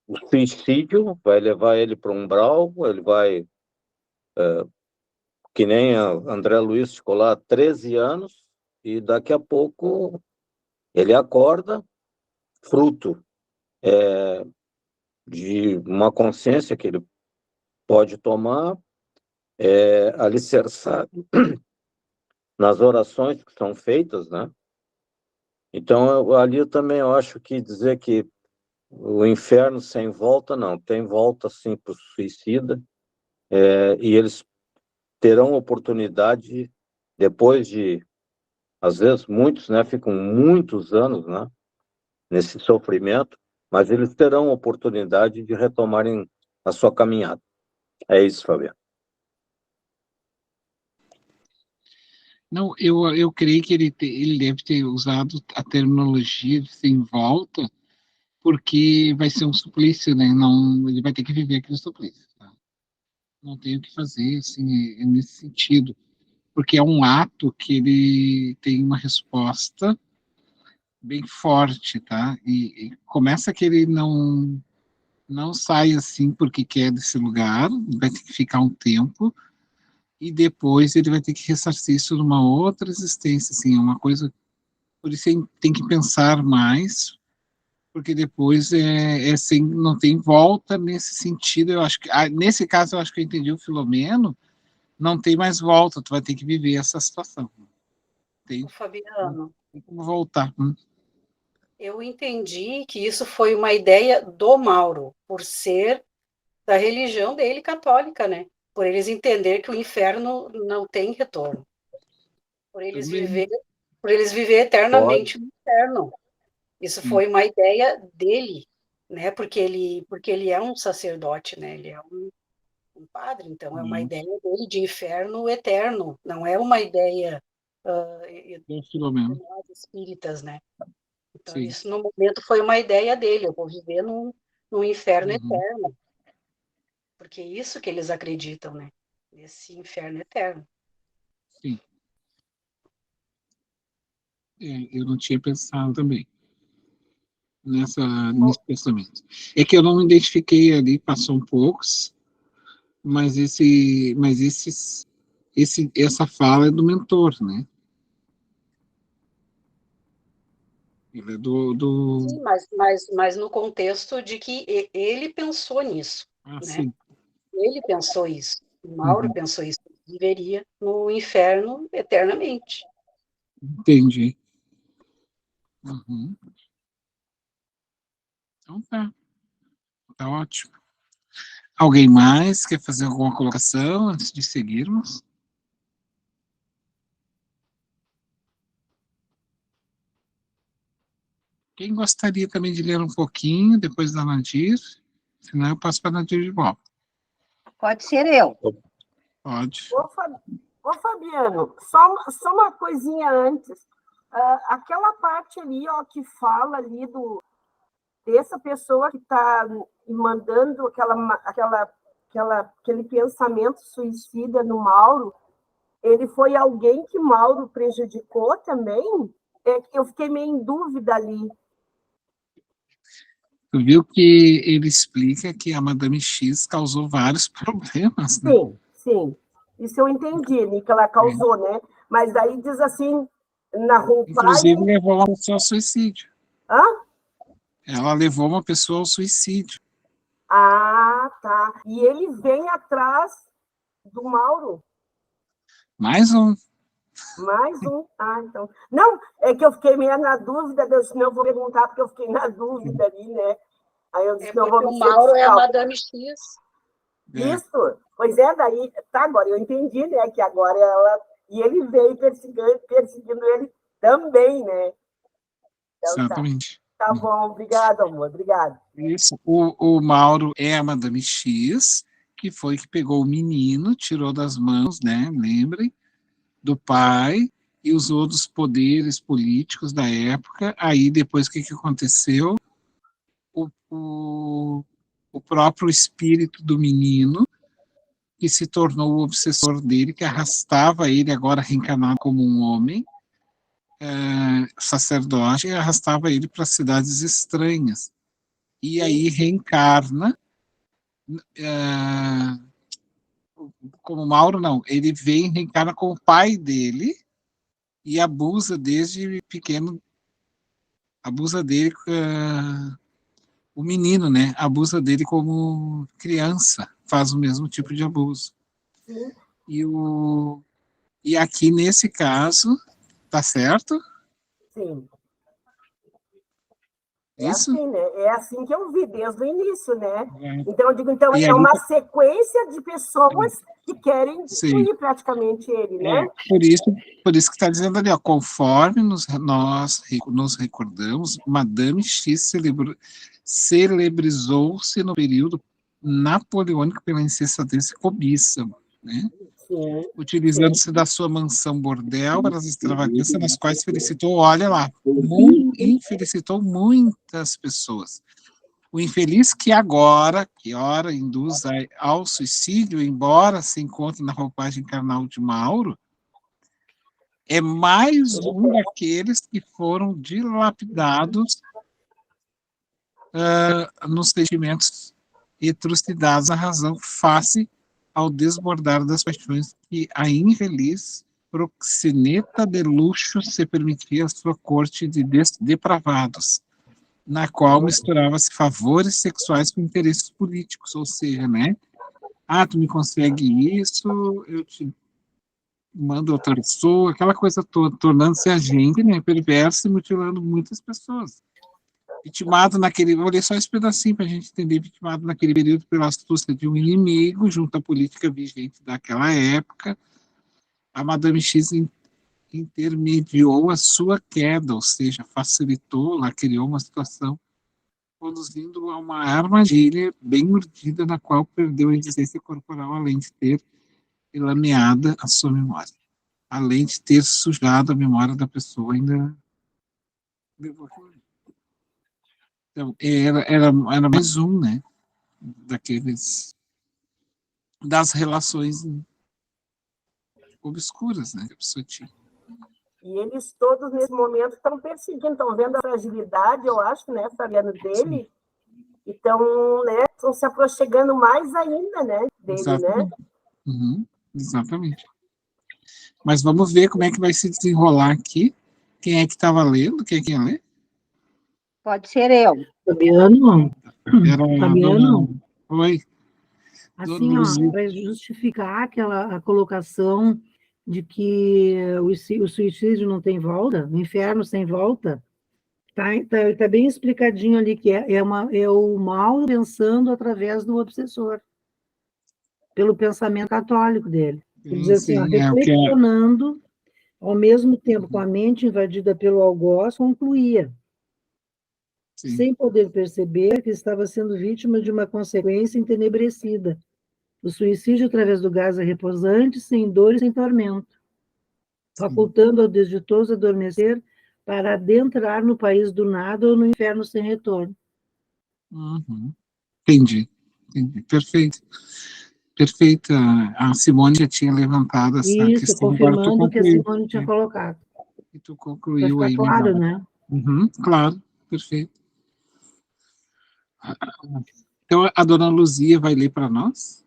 O suicídio vai levar ele para um umbral, ele vai, que nem a André Luiz ficou lá 13 anos, e daqui a pouco ele acorda, fruto de uma consciência que ele pode tomar, alicerçado nas orações que são feitas, né? Então, ali eu também acho que dizer que o inferno sem volta, não, tem volta sim para o suicida, e eles terão oportunidade, depois de, às vezes, muitos, né, ficam muitos anos, né, nesse sofrimento, mas eles terão oportunidade de retomarem a sua caminhada. É isso, Fabiano. Não, eu creio que ele deve ter usado a terminologia de sem volta, porque vai ser um suplício, né? Não, ele vai ter que viver aquele suplício. Tá? Não tem o que fazer, assim, nesse sentido, porque é um ato que ele tem uma resposta bem forte, tá? E começa que ele não sai assim porque quer desse lugar, vai ter que ficar um tempo, e depois ele vai ter que ressarcir isso numa outra existência, assim, é uma coisa, por isso tem que pensar mais, porque depois sem, não tem volta nesse sentido, eu acho que, nesse caso eu acho que eu entendi o Filomeno, não tem mais volta, tu vai ter que viver essa situação. Tem Fabiano, como voltar. eu entendi que isso foi uma ideia do Mauro, por ser da religião dele católica, né? Por eles entenderem que o inferno não tem retorno. Por eles viver eternamente no inferno. Isso foi uma ideia dele, né? Porque ele é um sacerdote, né? Ele é um padre, então é uma ideia dele de inferno eterno, não é uma ideia de espíritas, né? Então, Sim. isso no momento foi uma ideia dele, eu vou viver num inferno eterno. Porque é isso que eles acreditam, né? Nesse inferno eterno. Sim. Eu não tinha pensado também nesse pensamento. É que eu não me identifiquei ali, passou um poucos, mas esses essa fala é do mentor, né? Ele é do... Sim, mas no contexto de que ele pensou nisso, Ah, né? sim. Ele pensou isso. O Mauro pensou isso. Ele viveria no inferno eternamente. Entendi. Uhum. Então tá ótimo. Alguém mais quer fazer alguma colocação antes de seguirmos? Quem gostaria também de ler um pouquinho depois da Nadir? Senão eu passo para a Nadir de volta. Pode ser eu. Pode. Ô, Fabiano, só uma coisinha antes. Aquela parte ali, ó, que fala ali dessa pessoa que está mandando aquele pensamento suicida no Mauro, ele foi alguém que Mauro prejudicou também? Eu fiquei meio em dúvida ali. Tu viu que ele explica que a Madame X causou vários problemas, né? Sim. Isso eu entendi, que ela causou, né? Mas daí diz assim, na roupagem... Inclusive, levou uma pessoa ao suicídio. Hã? Ela levou uma pessoa ao suicídio. Ah, tá. E ele vem atrás do Mauro? Mais um. Mais um. Ah, então. Não, é que eu fiquei meio na dúvida, senão eu vou perguntar, porque eu fiquei na dúvida ali, né? Aí eu disse, não vou me o Mauro é a certificar. Madame X. Isso. Pois é, daí, tá, agora eu entendi, né, que agora ela... E ele veio perseguindo ele também, né? Então, Exatamente. Tá bom, obrigado, amor, obrigado. Isso. O Mauro é a Madame X, que foi que pegou o menino, tirou das mãos, né? Lembrem, do pai, e usou dos poderes políticos da época. Aí, depois, o que aconteceu? O próprio espírito do menino, que se tornou o obsessor dele, que arrastava ele, agora reencarnado como um homem, sacerdote, e arrastava ele para cidades estranhas. E aí reencarna, como Mauro, não, ele vem, reencarna com o pai dele, e abusa desde pequeno, abusa dele, o menino, né, abusa dele como criança, faz o mesmo tipo de abuso. Sim. E aqui, nesse caso, tá certo? Sim. É isso? Assim, né? É assim que eu vi desde o início, né? É. Então, eu digo, então, é uma sequência de pessoas que querem destruir praticamente ele, né? Por isso que está dizendo ali, ó, conforme nós nos recordamos, Madame X celebrizou-se no período napoleônico pela insensatez e cobiça, né? Sim. Utilizando-se da sua mansão bordel para as extravagâncias nas quais felicitou, olha lá, infelicitou muitas pessoas. O infeliz que ora induz ao suicídio, embora se encontre na roupagem carnal de Mauro, é mais um daqueles que foram dilapidados nos sentimentos e trucidados à razão face ao desbordar das paixões que a infeliz proxeneta de luxo se permitia à sua corte de depravados, na qual misturava-se favores sexuais com interesses políticos, ou seja, né? Ah, tu me consegue isso, eu te mando outra pessoa, aquela coisa toda, tornando-se agente, né, perverso e mutilando muitas pessoas. Vitimado naquele, vou ler só esse pedacinho para a gente entender, vitimado naquele período pela astúcia de um inimigo, junto à política vigente daquela época, a Madame X intermediou a sua queda, ou seja, facilitou, ela criou uma situação conduzindo a uma armadilha bem urdida, na qual perdeu a existência corporal, além de ter lameada a sua memória. Além de ter sujado a memória da pessoa, ainda levou aquilo. Então, era mais um, né, das relações obscuras, né, que a pessoa tinha. E eles todos, nesse momento, estão perseguindo, estão vendo a fragilidade, eu acho, né, Fabiano, dele, e estão se aproximando mais ainda, né, dele, Exatamente. né? Exatamente. Mas vamos ver como é que vai se desenrolar aqui. Quem é que estava lendo? Quem é que ia ler? Pode ser eu. Fabiano, Era a Fabiano, dona... Oi, dona assim, ó, Luzia. para justificar a colocação de que o suicídio não tem volta, o inferno sem volta, tá bem explicadinho ali que é o mal pensando através do obsessor, pelo pensamento católico dele. Ele diz assim, ó, Sim, é o que é. reflexionando, ao mesmo tempo com a mente invadida pelo algoz, concluía, Sim, sem poder perceber que estava sendo vítima de uma consequência entenebrecida. O suicídio através do gás é repousante, sem dor e sem tormento, facultando ao desditoso adormecer para adentrar no país do nada ou no inferno sem retorno. Uhum. Entendi. Perfeito. Perfeita. A Simone já tinha levantado essa Isso, questão, agora tu confirmando o que a concluiu. Simone tinha colocado. E tu Para concluiu ficar aí claro, melhor. né? Uhum, claro, perfeito. Então, a dona Luzia vai ler para nós?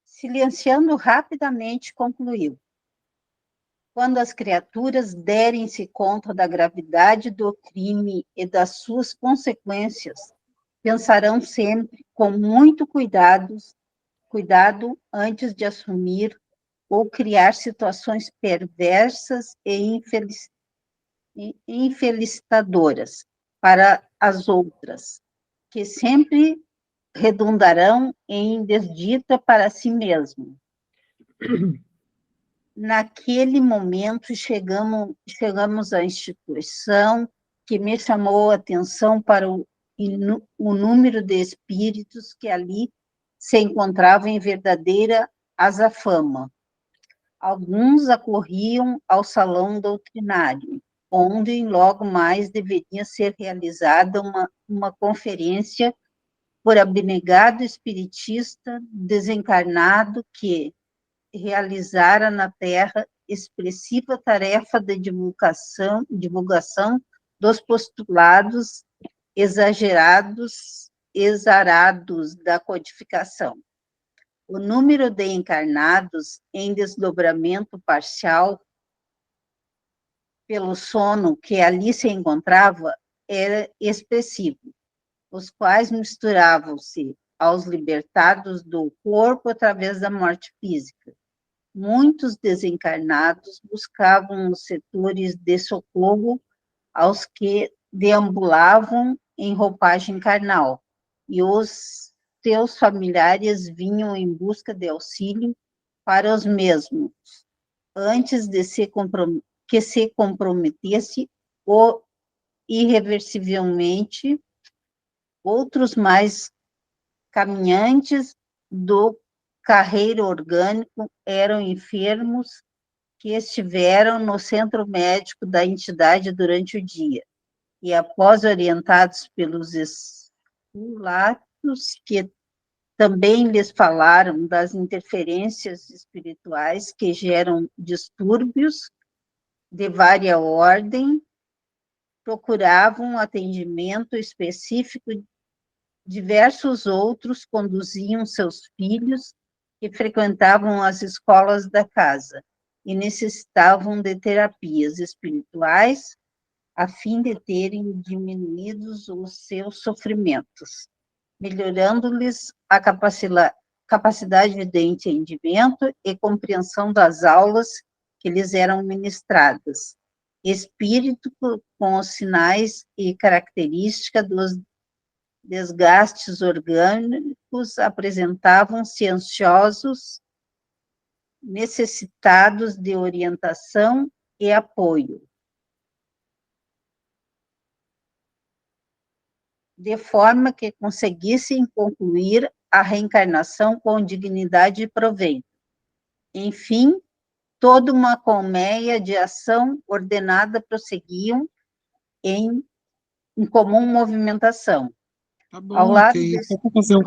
Silenciando rapidamente, concluiu. Quando as criaturas derem-se conta da gravidade do crime e das suas consequências, pensarão sempre com muito cuidado antes de assumir ou criar situações perversas e infelicitadoras para as outras, que sempre redundarão em desdita para si mesmo. Naquele momento, chegamos à instituição que me chamou a atenção para o número de espíritos que ali se encontravam em verdadeira azafama. Alguns acorriam ao salão doutrinário, onde logo mais deveria ser realizada uma conferência por abnegado espiritista desencarnado que realizara na Terra expressiva tarefa de divulgação dos postulados exarados da codificação. O número de encarnados em desdobramento parcial pelo sono que ali se encontrava era expressivo, os quais misturavam-se aos libertados do corpo através da morte física. Muitos desencarnados buscavam os setores de socorro aos que deambulavam em roupagem carnal, e os seus familiares vinham em busca de auxílio para os mesmos, antes de que se comprometesse irreversivelmente. Outros mais caminhantes do carreiro orgânico eram enfermos que estiveram no centro médico da entidade durante o dia, e após orientados pelos esculatos que também lhes falaram das interferências espirituais que geram distúrbios de vária ordem, procuravam atendimento específico. Diversos outros conduziam seus filhos que frequentavam as escolas da casa e necessitavam de terapias espirituais a fim de terem diminuídos os seus sofrimentos, melhorando-lhes a capacidade de entendimento e compreensão das aulas que lhes eram ministradas. Espírito com os sinais e características dos desgastes orgânicos apresentavam-se ansiosos, necessitados de orientação e apoio, de forma que conseguissem concluir a reencarnação com dignidade e proveito. Enfim, toda uma colmeia de ação ordenada prosseguiam em comum movimentação. Tá bom, Ao lado ok. desse... Só para fazer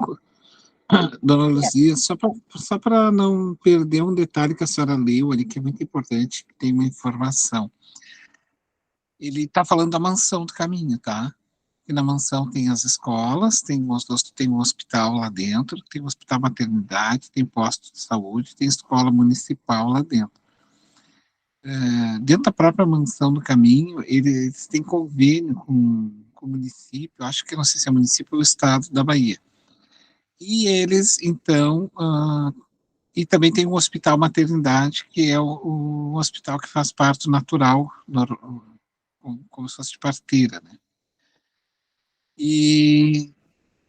Dona Luzia, só para não perder um detalhe que a senhora leu ali, que é muito importante, que tem uma informação. Ele está falando da mansão do caminho, tá? E na mansão tem as escolas, tem um hospital lá dentro, tem um hospital maternidade, tem posto de saúde, tem escola municipal lá dentro. dentro da própria Mansão do Caminho, eles têm convênio com o município, acho que não sei se é o município ou o estado da Bahia. E eles, então, e também tem um hospital maternidade, que é o hospital que faz parto natural, como se fosse de parteira, né? E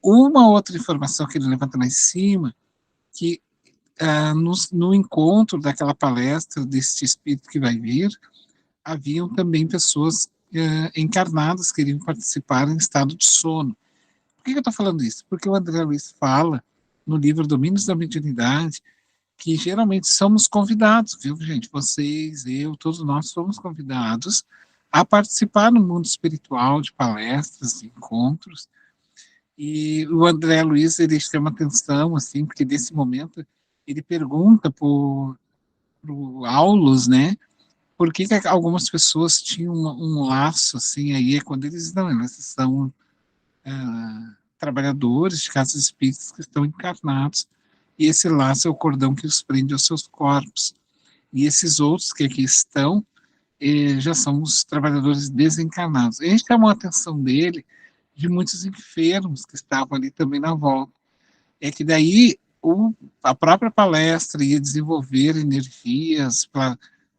uma outra informação que ele levanta lá em cima, que no encontro daquela palestra desse espírito que vai vir, haviam também pessoas encarnadas que iriam participar em estado de sono. Por que eu estou falando isso? Porque o André Luiz fala no livro Domínios da Mediunidade que geralmente somos convidados, viu, gente? Vocês, eu, todos nós somos convidados a participar no mundo espiritual de palestras, de encontros. E o André Luiz, ele chama atenção, assim, porque nesse momento ele pergunta para o Aulus, né, por que algumas pessoas tinham um laço, assim, aí é quando eles não, eles são trabalhadores de casas espíritas que estão encarnados, e esse laço é o cordão que os prende aos seus corpos. E esses outros que aqui estão, já são os trabalhadores desencarnados. A gente chamou a atenção dele de muitos enfermos que estavam ali também na volta. É que daí a própria palestra ia desenvolver energias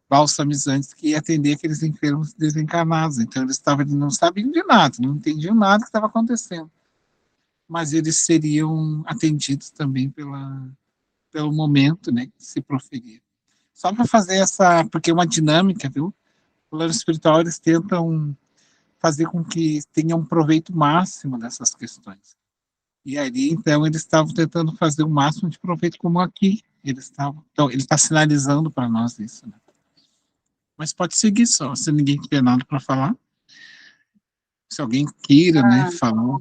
balsamizantes que ia atender aqueles enfermos desencarnados. Então eles não sabiam de nada, não entendiam nada que estava acontecendo. Mas eles seriam atendidos também pelo momento, né, que se proferia. Só para fazer porque é uma dinâmica, viu? O plano espiritual, eles tentam fazer com que tenha um proveito máximo dessas questões. E ali, então, eles estavam tentando fazer o máximo de proveito, como aqui. Então, ele está sinalizando para nós isso, né? Mas pode seguir só, se ninguém tiver nada para falar. Se alguém queira, né, falar.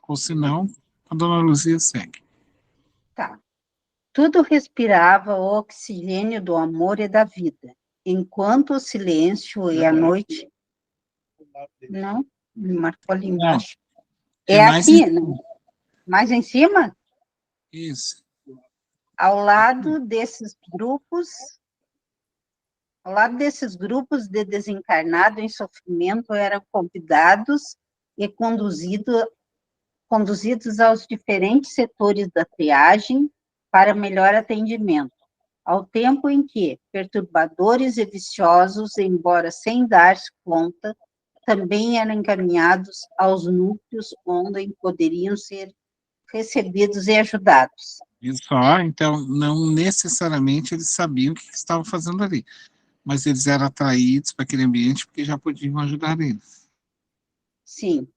Ou se não, a dona Luzia segue. Tá. Tudo respirava o oxigênio do amor e da vida, enquanto o silêncio e a noite... Não, me marcou ali embaixo. É aqui, né? Mais em cima? Isso. Ao lado desses grupos de desencarnado em sofrimento eram convidados e conduzidos aos diferentes setores da triagem para melhor atendimento, ao tempo em que perturbadores e viciosos, embora sem dar-se conta, também eram encaminhados aos núcleos onde poderiam ser recebidos e ajudados. Isso, então, não necessariamente eles sabiam o que estavam fazendo ali, mas eles eram atraídos para aquele ambiente porque já podiam ajudar eles. Sim,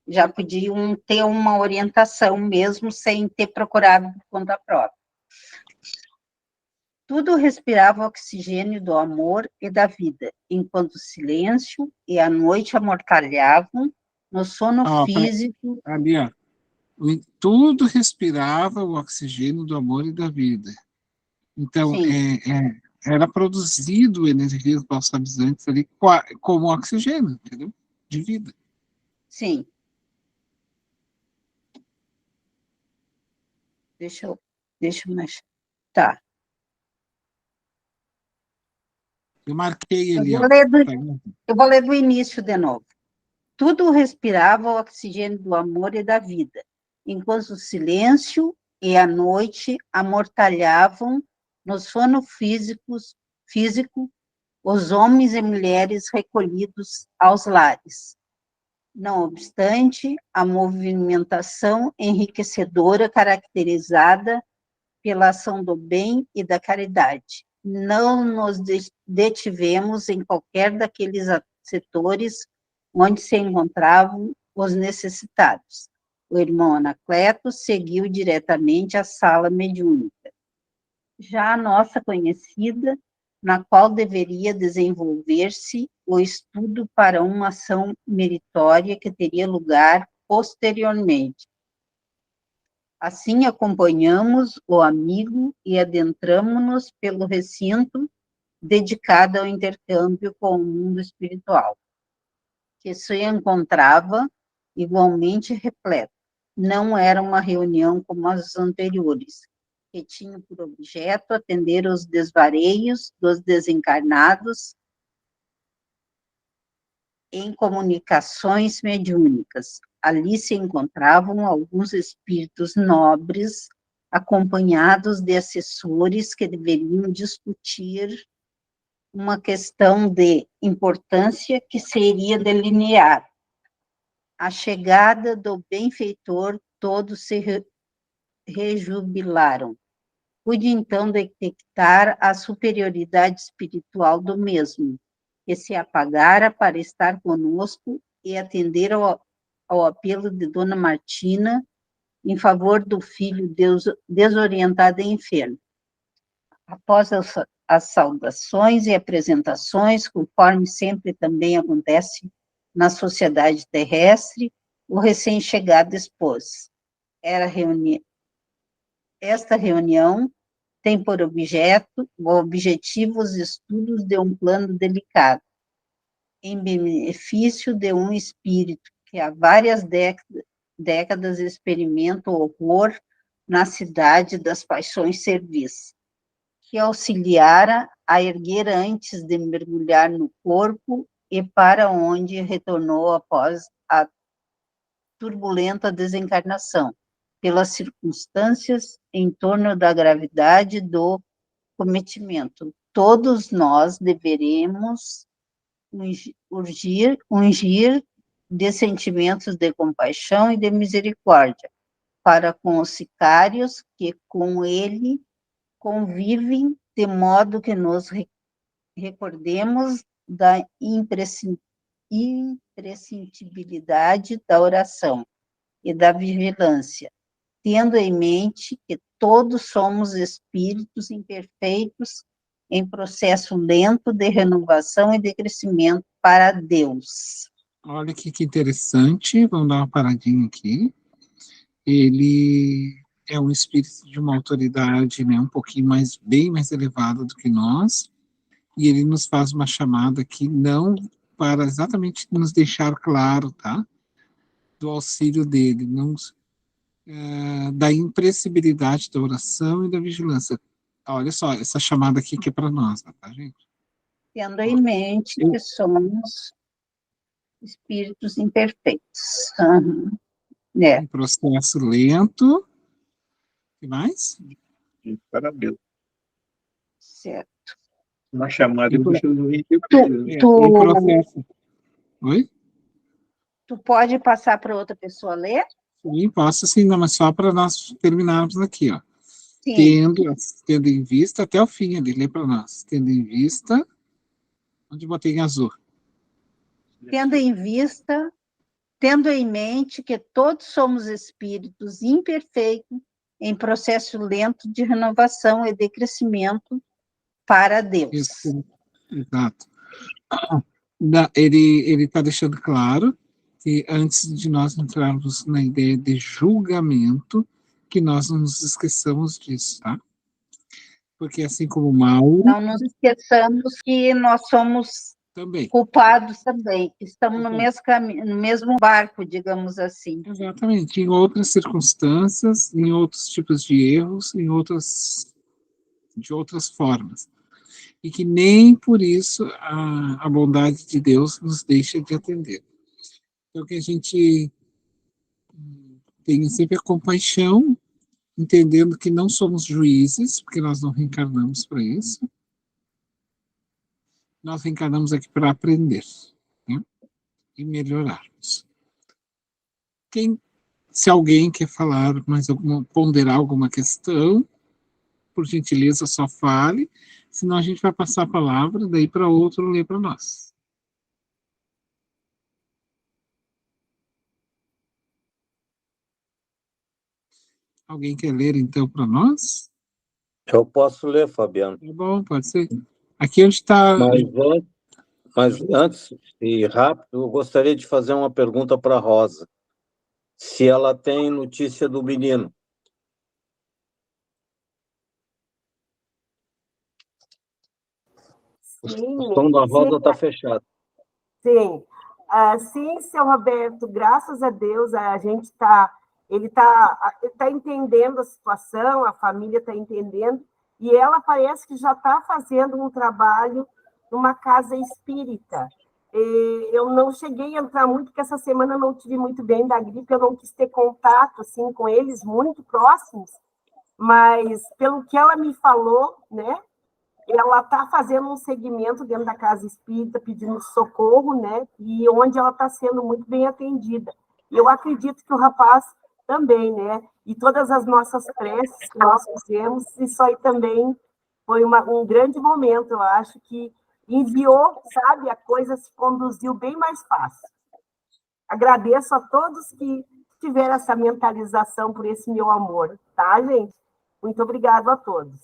já podiam ter uma orientação mesmo sem ter procurado por conta própria. Tudo respirava oxigênio do amor e da vida, enquanto o silêncio e a noite amortalhavam no sono físico. Ali, ó. Tudo respirava o oxigênio do amor e da vida. Então, era produzido energias balsamizantes ali como oxigênio, entendeu? De vida. Sim. Deixa eu mais. Tá. Eu marquei ali, eu vou ler do início de novo. Tudo respirava o oxigênio do amor e da vida, enquanto o silêncio e a noite amortalhavam no sono físico os homens e mulheres recolhidos aos lares. Não obstante, a movimentação enriquecedora caracterizada pela ação do bem e da caridade. Não nos detivemos em qualquer daqueles setores onde se encontravam os necessitados. O irmão Anacleto seguiu diretamente à sala mediúnica, já a nossa conhecida, na qual deveria desenvolver-se o estudo para uma ação meritória que teria lugar posteriormente. Assim, acompanhamos o amigo e adentramo-nos pelo recinto dedicado ao intercâmbio com o mundo espiritual, que se encontrava igualmente repleto. Não era uma reunião como as anteriores, que tinha por objeto atender os desvareios dos desencarnados em comunicações mediúnicas. Ali se encontravam alguns espíritos nobres, acompanhados de assessores que deveriam discutir uma questão de importância que seria delinear. A chegada do benfeitor, todos se rejubilaram. Pude então detectar a superioridade espiritual do mesmo, que se apagara para estar conosco e atender ao apelo de Dona Martina em favor do filho desorientado e enfermo. Após as saudações e apresentações, conforme sempre também acontece na sociedade terrestre, o recém-chegado expôs. Esta reunião tem por objetivo os estudos de um plano delicado, em benefício de um espírito que há várias décadas experimenta o horror na cidade das paixões servis, que auxiliara a erguer antes de mergulhar no corpo e para onde retornou após a turbulenta desencarnação, pelas circunstâncias em torno da gravidade do cometimento. Todos nós deveremos ungir de sentimentos de compaixão e de misericórdia para com os sicários que com ele convivem, de modo que nos recordemos da imprescindibilidade da oração e da vigilância, tendo em mente que todos somos espíritos imperfeitos em processo lento de renovação e de crescimento para Deus. Olha que interessante, vamos dar uma paradinha aqui. Ele é um espírito de uma autoridade, né, um pouquinho mais, bem mais elevada do que nós, e ele nos faz uma chamada aqui, não para exatamente nos deixar claro, tá, do auxílio dele, não da impressibilidade da oração e da vigilância. Olha só, essa chamada aqui que é para nós, tá, gente? Tendo em mente que somos espíritos imperfeitos. Um processo lento. O que mais? Parabéns. Certo. Uma chamada processo. Oi? Tu pode passar para outra pessoa ler? Sim, posso sim, não, mas só para nós terminarmos aqui, ó. Sim. Tendo em vista, até o fim ali, lê para nós. Tendo em vista, onde botei em azul? Tendo em mente que todos somos espíritos imperfeitos em processo lento de renovação e de crescimento para Deus. Isso, exato. Ele está deixando claro que antes de nós entrarmos na ideia de julgamento, que nós não nos esqueçamos disso, tá? Porque assim como o Mauro... Não nos esqueçamos que nós somos também culpados também, estamos no mesmo caminho, no mesmo barco, digamos assim. Exatamente, em outras circunstâncias, em outros tipos de erros, de outras formas. E que nem por isso a bondade de Deus nos deixa de atender. Então, que a gente tenha sempre a compaixão, entendendo que não somos juízes, porque nós não reencarnamos para isso. Nós reencarnamos aqui para aprender, né? E melhorarmos. Se alguém quer falar ponderar alguma questão, por gentileza, só fale, senão a gente vai passar a palavra, daí para outro ler para nós. Alguém quer ler, então, para nós? Eu posso ler, Fabiano. Tá bom, pode ser. Aqui onde está... Mas antes, e rápido, eu gostaria de fazer uma pergunta para a Rosa. Se ela tem notícia do menino. Sim, o som da Rosa está fechado. Sim. Sim, seu Roberto, graças a Deus, a gente está Ele tá entendendo a situação, a família está entendendo, e ela parece que já está fazendo um trabalho numa casa espírita. Eu não cheguei a entrar muito, porque essa semana eu não tive muito bem da gripe, eu não quis ter contato assim, com eles muito próximos, mas pelo que ela me falou, né, ela está fazendo um segmento dentro da casa espírita, pedindo socorro, né, e onde ela está sendo muito bem atendida. E eu acredito que o rapaz também, né, e todas as nossas preces que nós fizemos, isso aí também foi um grande momento, eu acho que enviou, sabe, a coisa se conduziu bem mais fácil. Agradeço a todos que tiveram essa mentalização por esse meu amor, tá, gente? Muito obrigado a todos.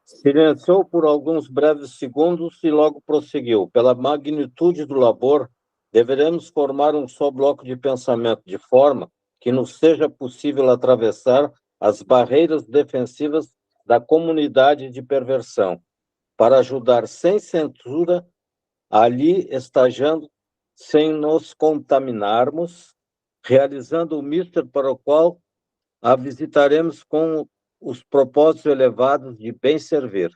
Silenciou por alguns breves segundos e logo prosseguiu. Pela magnitude do labor, deveremos formar um só bloco de pensamento, de forma que nos seja possível atravessar as barreiras defensivas da comunidade de perversão, para ajudar sem censura, ali estagiando, sem nos contaminarmos, realizando o mister para o qual a visitaremos com os propósitos elevados de bem servir.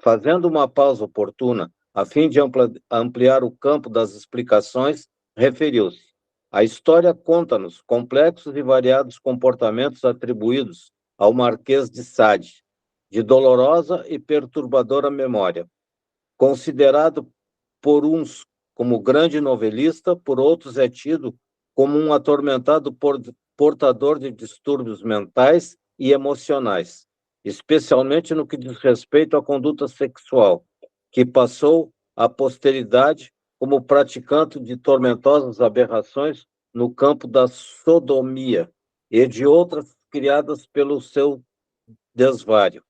Fazendo uma pausa oportuna, a fim de ampliar o campo das explicações, referiu-se. A história conta-nos complexos e variados comportamentos atribuídos ao Marquês de Sade, de dolorosa e perturbadora memória. Considerado por uns como grande novelista, por outros é tido como um atormentado portador de distúrbios mentais e emocionais, especialmente no que diz respeito à conduta sexual, que passou à posteridade como praticante de tormentosas aberrações no campo da sodomia e de outras criadas pelo seu desvário.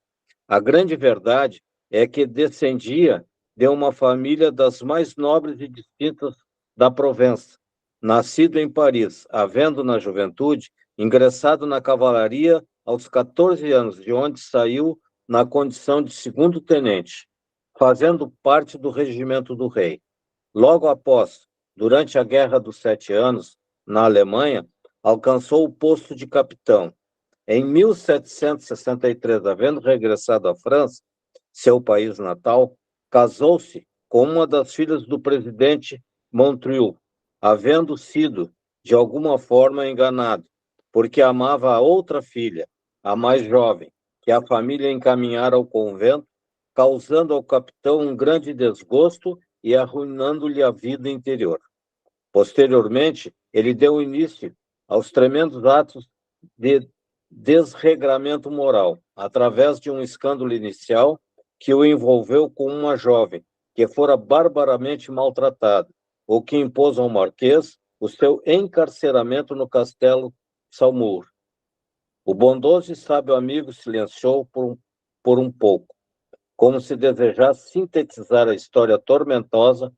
A grande verdade é que descendia de uma família das mais nobres e distintas da Provença, nascido em Paris, havendo na juventude ingressado na cavalaria aos 14 anos, de onde saiu na condição de segundo tenente, fazendo parte do regimento do rei. Logo após, durante a Guerra dos 7 Anos, na Alemanha, alcançou o posto de capitão. Em 1763, havendo regressado à França, seu país natal, casou-se com uma das filhas do presidente Montreuil, havendo sido, de alguma forma, enganado, porque amava a outra filha, a mais jovem, que a família encaminhara ao convento, causando ao capitão um grande desgosto e arruinando-lhe a vida interior. Posteriormente, ele deu início aos tremendos atos de desregramento moral, através de um escândalo inicial que o envolveu com uma jovem que fora barbaramente maltratada, o que impôs ao marquês o seu encarceramento no castelo Saumur. O bondoso e sábio amigo silenciou por um pouco, como se desejasse sintetizar a história tormentosa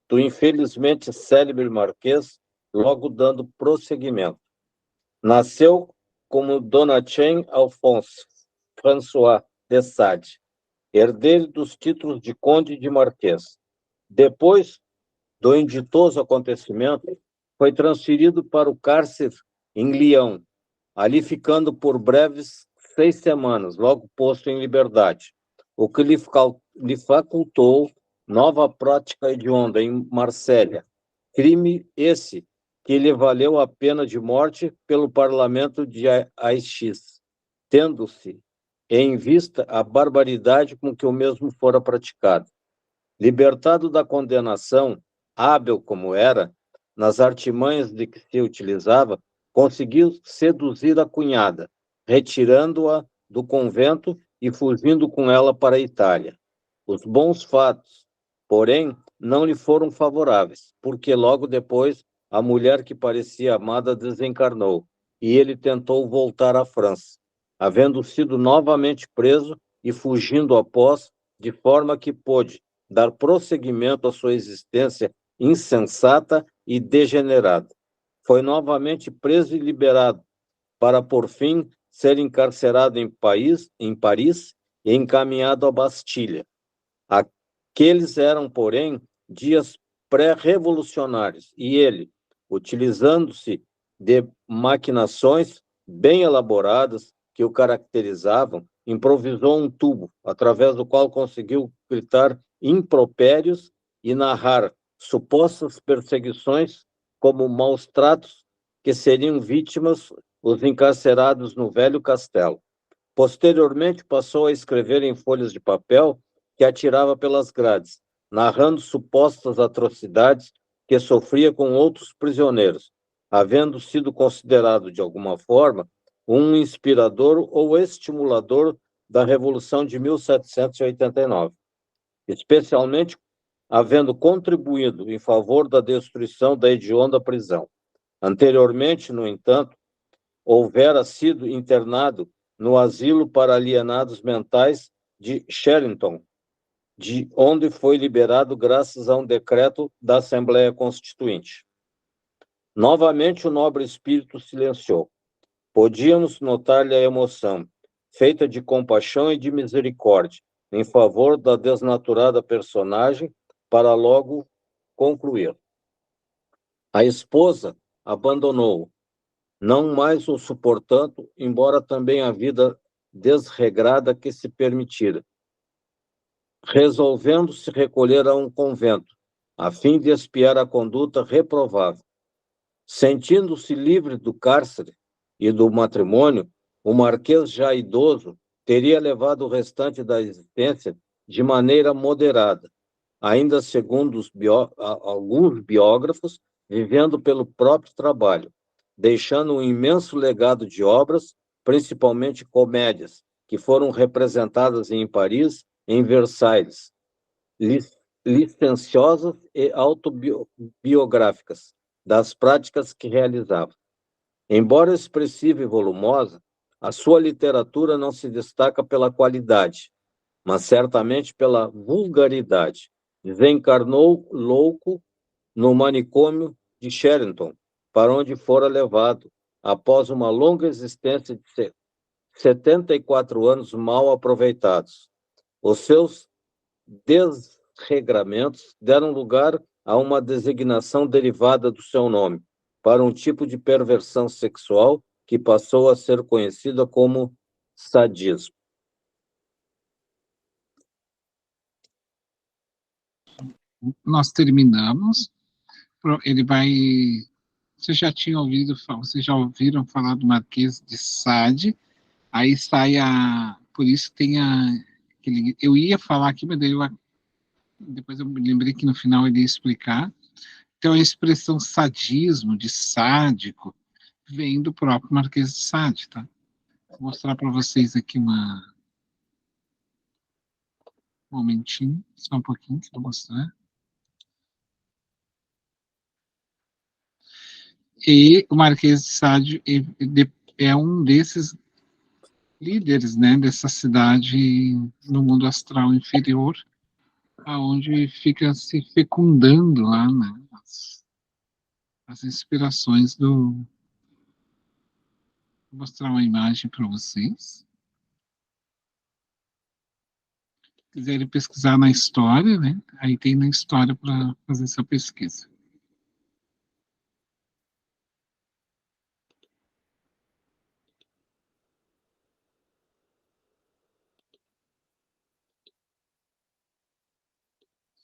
do infelizmente célebre marquês, logo dando prosseguimento. Nasceu como Donatien Alphonse François de Sade, herdeiro dos títulos de conde de marquês. Depois do inditoso acontecimento, foi transferido para o cárcere em Lyon, ali ficando por breves 6 semanas, logo posto em liberdade, o que lhe facultou nova prática hedionda em Marsella, crime esse que lhe valeu a pena de morte pelo parlamento de Aix, tendo-se em vista a barbaridade com que o mesmo fora praticado. Libertado da condenação, hábil como era, nas artimanhas de que se utilizava, conseguiu seduzir a cunhada, retirando-a do convento e fugindo com ela para a Itália. Os bons fatos, porém, não lhe foram favoráveis, porque logo depois a mulher que parecia amada desencarnou, e ele tentou voltar à França, havendo sido novamente preso e fugindo após, de forma que pôde dar prosseguimento à sua existência insensata e degenerada. Foi novamente preso e liberado, para, por fim, ser encarcerado em Paris e encaminhado à Bastilha. Aqueles eram, porém, dias pré-revolucionários, e ele, utilizando-se de maquinações bem elaboradas que o caracterizavam, improvisou um tubo, através do qual conseguiu gritar impropérios e narrar supostas perseguições como maus tratos que seriam vítimas os encarcerados no velho castelo. Posteriormente, passou a escrever em folhas de papel que atirava pelas grades, narrando supostas atrocidades que sofria com outros prisioneiros, havendo sido considerado, de alguma forma, um inspirador ou estimulador da Revolução de 1789, especialmente havendo contribuído em favor da destruição da hedionda prisão. Anteriormente, no entanto, houvera sido internado no asilo para alienados mentais de Sherrington, de onde foi liberado graças a um decreto da Assembleia Constituinte. Novamente o nobre espírito silenciou. Podíamos notar-lhe a emoção, feita de compaixão e de misericórdia, em favor da desnaturada personagem, para logo concluir. A esposa abandonou-o, não mais o suportando, embora também a vida desregrada que se permitira, resolvendo se recolher a um convento, a fim de expiar a conduta reprovável. Sentindo-se livre do cárcere e do matrimônio, o marquês, já idoso, teria levado o restante da existência de maneira moderada, ainda segundo alguns biógrafos, vivendo pelo próprio trabalho, deixando um imenso legado de obras, principalmente comédias, que foram representadas em Paris, em Versailles, licenciosas e autobiográficas, das práticas que realizava. Embora expressiva e volumosa, a sua literatura não se destaca pela qualidade, mas certamente pela vulgaridade. Desencarnou louco no manicômio de Sherrington, para onde fora levado, após uma longa existência de 74 anos mal aproveitados. Os seus desregramentos deram lugar a uma designação derivada do seu nome, para um tipo de perversão sexual que passou a ser conhecida como sadismo. Nós terminamos. Ele vai... Vocês já tinham ouvido, vocês já ouviram falar do Marquês de Sade? Aí sai a... Por isso tem a... Eu ia falar aqui, mas daí depois eu me lembrei que no final ele ia explicar. Então, a expressão sadismo, de sádico, vem do próprio Marquês de Sade, tá? Vou mostrar para vocês aqui um momentinho, só um pouquinho que eu vou mostrar. E o Marquês de Sade é um desses líderes, né, dessa cidade no mundo astral inferior, aonde fica se fecundando lá, né, as inspirações do... Vou mostrar uma imagem para vocês. Se quiserem pesquisar na história, né, aí tem na história para fazer essa pesquisa.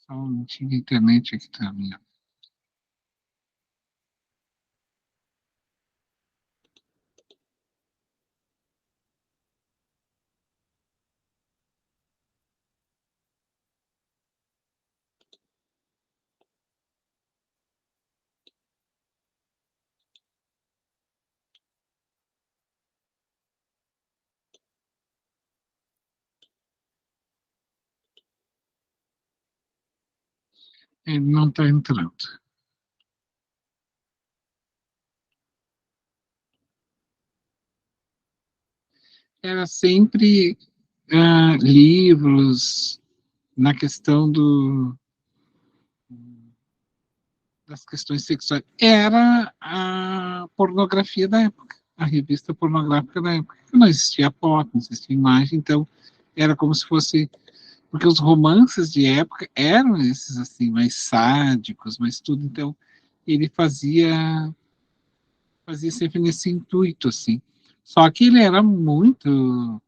Só um minutinho, a internet aqui tá minha. Ele não está entrando. Era sempre livros na questão das questões sexuais. Era a pornografia da época, a revista pornográfica da época. Não existia foto, não existia imagem, então era como se fosse... Porque os romances de época eram esses, assim, mais sádicos, mais tudo. Então, ele fazia fazia sempre nesse intuito, assim. Só que ele era muito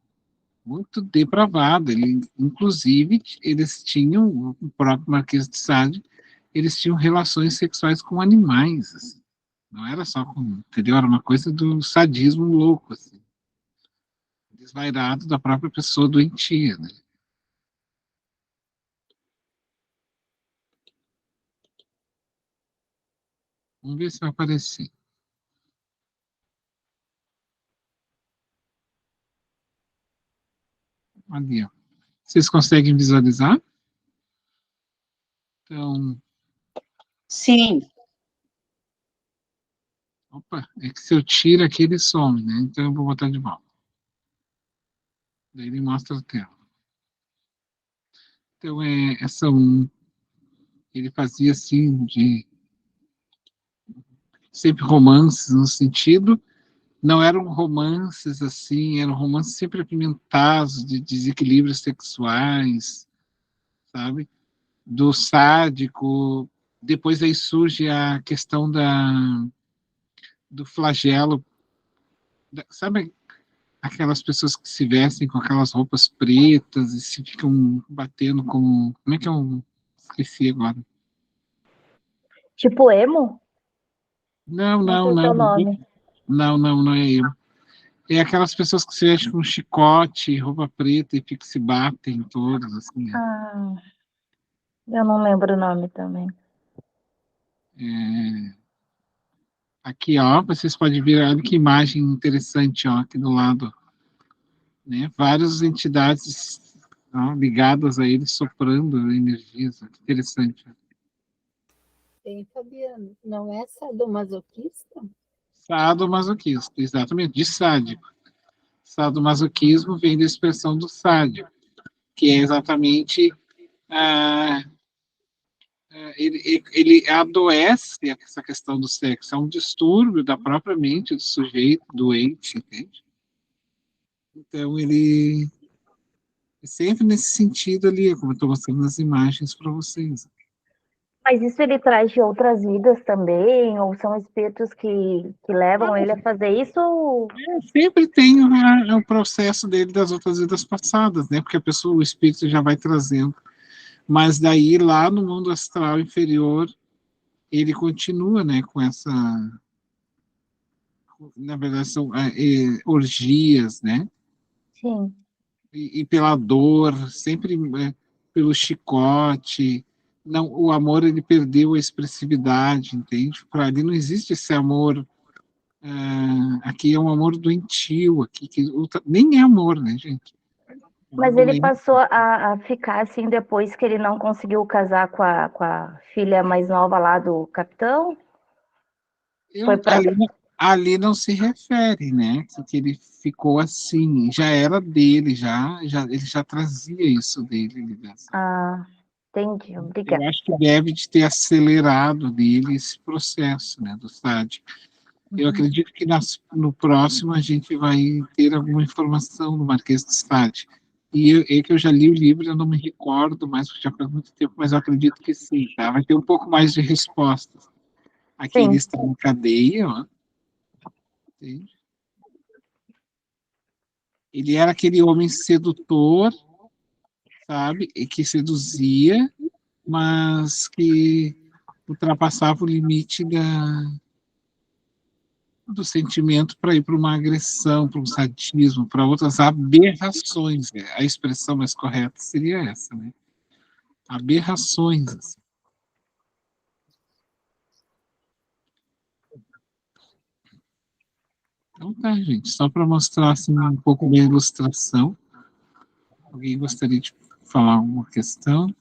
depravado. Ele, inclusive, eles tinham, o próprio Marquês de Sade, eles tinham relações sexuais com animais, assim. Não era só com, entendeu? Era uma coisa do sadismo louco, assim. Desvairado da própria pessoa doentia, né? Vamos ver se vai aparecer. Ali, ó. Vocês conseguem visualizar? Então, Sim, opa, é que se eu tiro aqui, ele some, né? Então eu vou botar de volta. Daí ele mostra a tela. Então, ele fazia assim, sempre romances no sentido, não eram romances assim, eram romances sempre apimentados de desequilíbrios sexuais, sabe? Do sádico. Depois aí surge a questão do flagelo. Sabe aquelas pessoas que se vestem com aquelas roupas pretas e se ficam batendo com... Como é que é um... Esqueci agora. Tipo emo? Não, Não não, sei o não. teu nome. Não é eu. É aquelas pessoas que se vestem com chicote, roupa preta e ficam se batem todos, assim. Ah, eu não lembro o nome também. Aqui, ó, vocês podem ver, olha que imagem interessante, ó, aqui do lado. Né? Várias entidades, ó, ligadas a ele, soprando energias. Que interessante. Tem, Fabiano, não é sadomasoquista? Sadomasoquista, exatamente, de sádico. Sadomasoquismo vem da expressão do sádio, que é exatamente ele adoece essa questão do sexo, é um distúrbio da própria mente do sujeito doente, entende? Então ele é sempre nesse sentido ali, como eu estou mostrando nas imagens para vocês. Mas isso ele traz de outras vidas também? Ou são espíritos que levam ele a fazer isso? Sempre tem o processo dele das outras vidas passadas, né? Porque a pessoa, o espírito já vai trazendo. Mas daí, lá no mundo astral inferior, ele continua, né, com essa... Na verdade, são orgias, né? Sim. E pela dor, sempre pelo chicote. Não, o amor, ele perdeu a expressividade, entende? Para ali não existe esse amor... aqui é um amor doentio, aqui, nem é amor, né, gente? Mas ele passou a ficar assim depois que ele não conseguiu casar com a filha mais nova lá do capitão? Foi pra... ali não se refere, né? Que ele ficou assim, já era dele, ele já trazia isso dele. Ah, entendi, obrigada. Eu acho que deve de ter acelerado dele esse processo, né, do SAD. Eu acredito que no próximo a gente vai ter alguma informação do Marquês de Sade. E que eu já li o livro, eu não me recordo mais, porque já faz muito tempo, mas eu acredito que sim, tá? Vai ter um pouco mais de respostas. Aqui ele está em cadeia, ó. Ele era aquele homem sedutor, sabe? E que seduzia, mas que ultrapassava o limite do sentimento para ir para uma agressão, para um sadismo, para outras aberrações. Né? A expressão mais correta seria essa, né? Aberrações. Assim. Então tá, gente, só para mostrar assim, um pouco da ilustração. Alguém gostaria de falar alguma questão?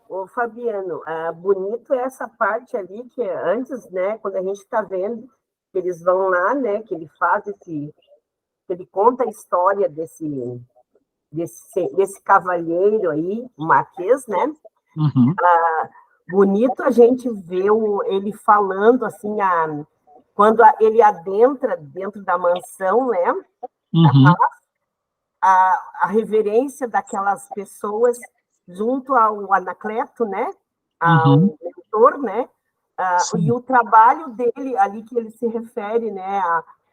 Ô, Fabiano, bonito é essa parte ali que antes, né, quando a gente está vendo que eles vão lá, né, que ele faz que ele conta a história desse cavalheiro aí, o Marquês, né? Uhum. Bonito a gente ver ele falando assim, quando ele adentra dentro da mansão, né? Uhum. A reverência daquelas pessoas junto ao Anacleto, né? Uhum. Ao mentor, né? Sim. E o trabalho dele, ali que ele se refere, né?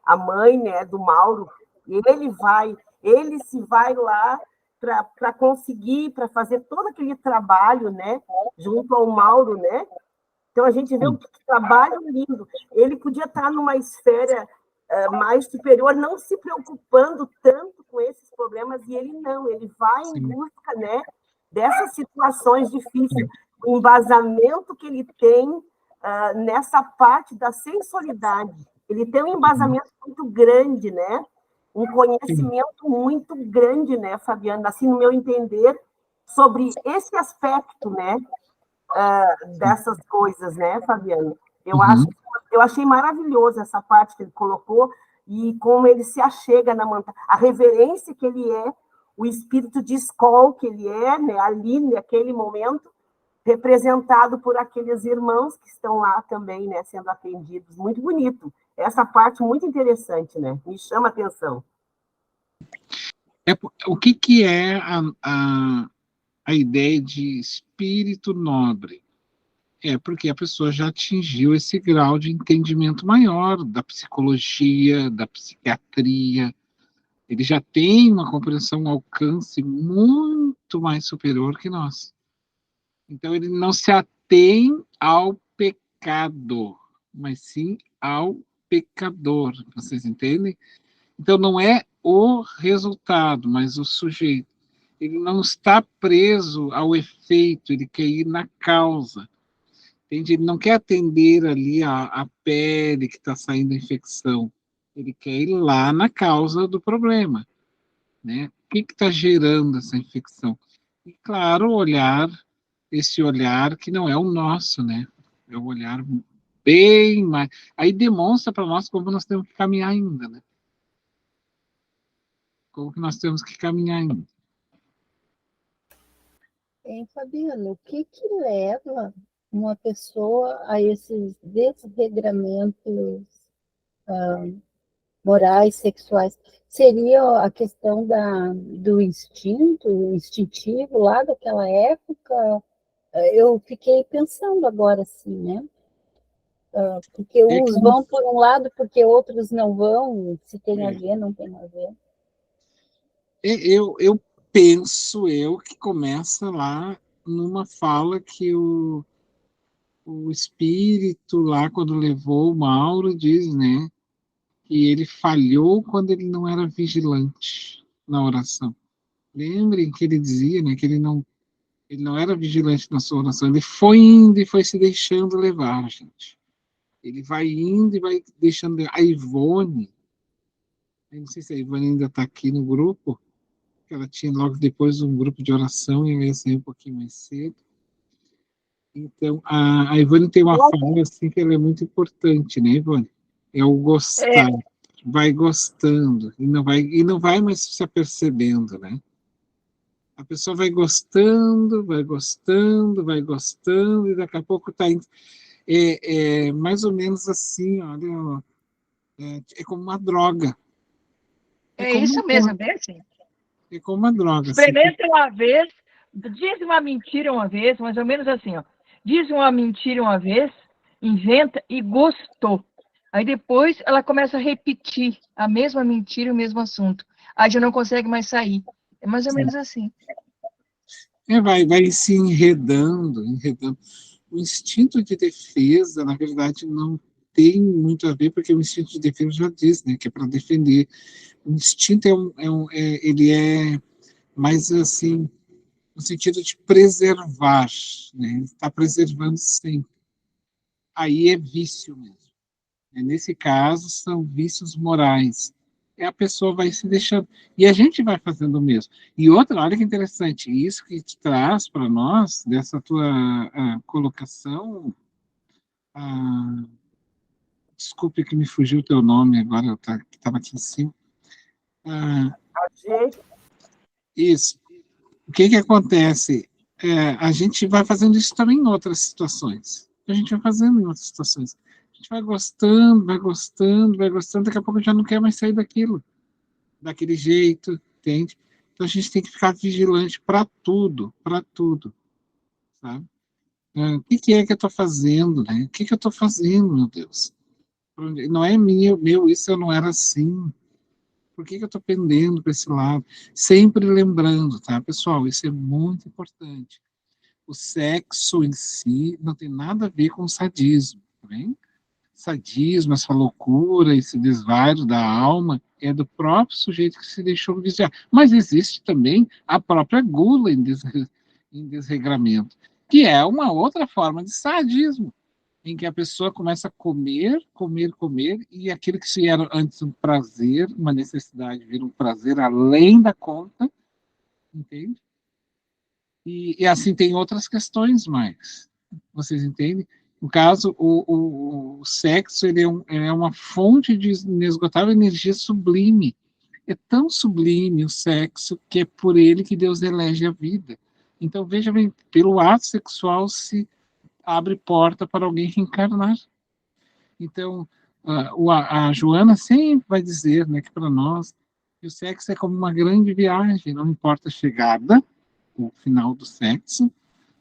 A mãe, né? Do Mauro, ele se vai lá para conseguir, para fazer todo aquele trabalho, né? Junto ao Mauro, né? Então, a gente vê um trabalho lindo. Ele podia estar numa esfera mais superior, não se preocupando tanto com esses problemas, e ele não, ele vai em busca, né, dessas situações difíceis. O embasamento que ele tem nessa parte da sensoridade. Ele tem um embasamento muito grande, né? Um conhecimento muito grande, né, Fabiana? Assim, no meu entender, sobre esse aspecto, né? Dessas coisas, né, Fabiano? Eu achei maravilhoso essa parte que ele colocou e como ele se achega a reverência que ele é, o espírito de escola que ele é, né, ali naquele momento, representado por aqueles irmãos que estão lá também, né, sendo atendidos. Muito bonito. Essa parte muito interessante, né? Me chama a atenção. O que é a ideia de espírito nobre? É porque a pessoa já atingiu esse grau de entendimento maior da psicologia, da psiquiatria. Ele já tem uma compreensão, um alcance muito mais superior que nós. Então, ele não se atém ao pecado, mas sim ao pecador. Vocês entendem? Então, não é o resultado, mas o sujeito. Ele não está preso ao efeito, ele quer ir na causa. Entende? Ele não quer atender ali a pele que está saindo a infecção. Ele quer ir lá na causa do problema. Né? O que está gerando essa infecção? E, claro, esse olhar que não é o nosso, né? É um olhar bem mais... Aí demonstra para nós como nós temos que caminhar ainda, né? Como que nós temos que caminhar ainda. Hein, Fabiano, o que leva uma pessoa a esses desregramentos morais, sexuais? Seria a questão do instintivo lá daquela época? Eu fiquei pensando agora assim, né? Porque uns vão por um lado, porque outros não vão, se tem a ver, não tem a ver. Eu penso que começa lá numa fala que o espírito lá, quando levou o Mauro, diz, né, que ele falhou quando ele não era vigilante na oração. Lembrem que ele dizia, né, que ele não era vigilante na sua oração, ele foi indo e foi se deixando levar, gente. Ele vai indo e vai deixando levar. A Ivone, eu não sei se a Ivone ainda está aqui no grupo, ela tinha logo depois um grupo de oração e eu ia sair um pouquinho mais cedo. Então, a Ivone tem uma fala assim que ela é muito importante, né, Ivone? É o gostar. Vai gostando e não vai mais se apercebendo, né? A pessoa vai gostando, vai gostando, vai gostando e daqui a pouco está mais ou menos assim, olha, é como uma droga. É isso mesmo, é bem assim. É como uma droga. Experimenta uma vez, diz uma mentira uma vez, mais ou menos assim, ó. Diz uma mentira uma vez, inventa e gostou. Aí depois ela começa a repetir a mesma mentira, o mesmo assunto. Aí já não consegue mais sair. É mais ou menos assim. Vai se enredando. O instinto de defesa, na verdade, não tem muito a ver, porque o instinto de defesa já diz, né, que é para defender. O instinto ele é mais assim, no sentido de preservar, né? Está preservando sempre. Aí é vício mesmo. Nesse caso, são vícios morais. A pessoa vai se deixando. E a gente vai fazendo o mesmo. E outra, olha que interessante, isso que te traz para nós, dessa tua colocação, desculpe que me fugiu o teu nome agora, eu estava aqui em cima. Isso. O que acontece? A gente vai fazendo isso também em outras situações. A gente vai fazendo em outras situações. A gente vai gostando, vai gostando, vai gostando, daqui a pouco já não quer mais sair daquilo, daquele jeito, entende? Então a gente tem que ficar vigilante para tudo, sabe? O que é que eu estou fazendo, né? O que eu estou fazendo, meu Deus? Não é meu, isso eu não era assim. Por que eu estou pendendo para esse lado? Sempre lembrando, tá, pessoal? Isso é muito importante. O sexo em si não tem nada a ver com sadismo, tá bem? Sadismo, essa loucura, esse desvario da alma, é do próprio sujeito que se deixou viciar. Mas existe também a própria gula em desregramento, que é uma outra forma de sadismo, em que a pessoa começa a comer, e aquilo que se era antes um prazer, uma necessidade, vira um prazer além da conta, entende? E assim tem outras questões mais, vocês entendem? No caso, o sexo ele é uma fonte de inesgotável energia sublime. É tão sublime o sexo que é por ele que Deus elege a vida. Então, veja bem, pelo ato sexual se abre porta para alguém reencarnar. Então, a Joana sempre vai dizer, né, que para nós que o sexo é como uma grande viagem, não importa a chegada, o final do sexo,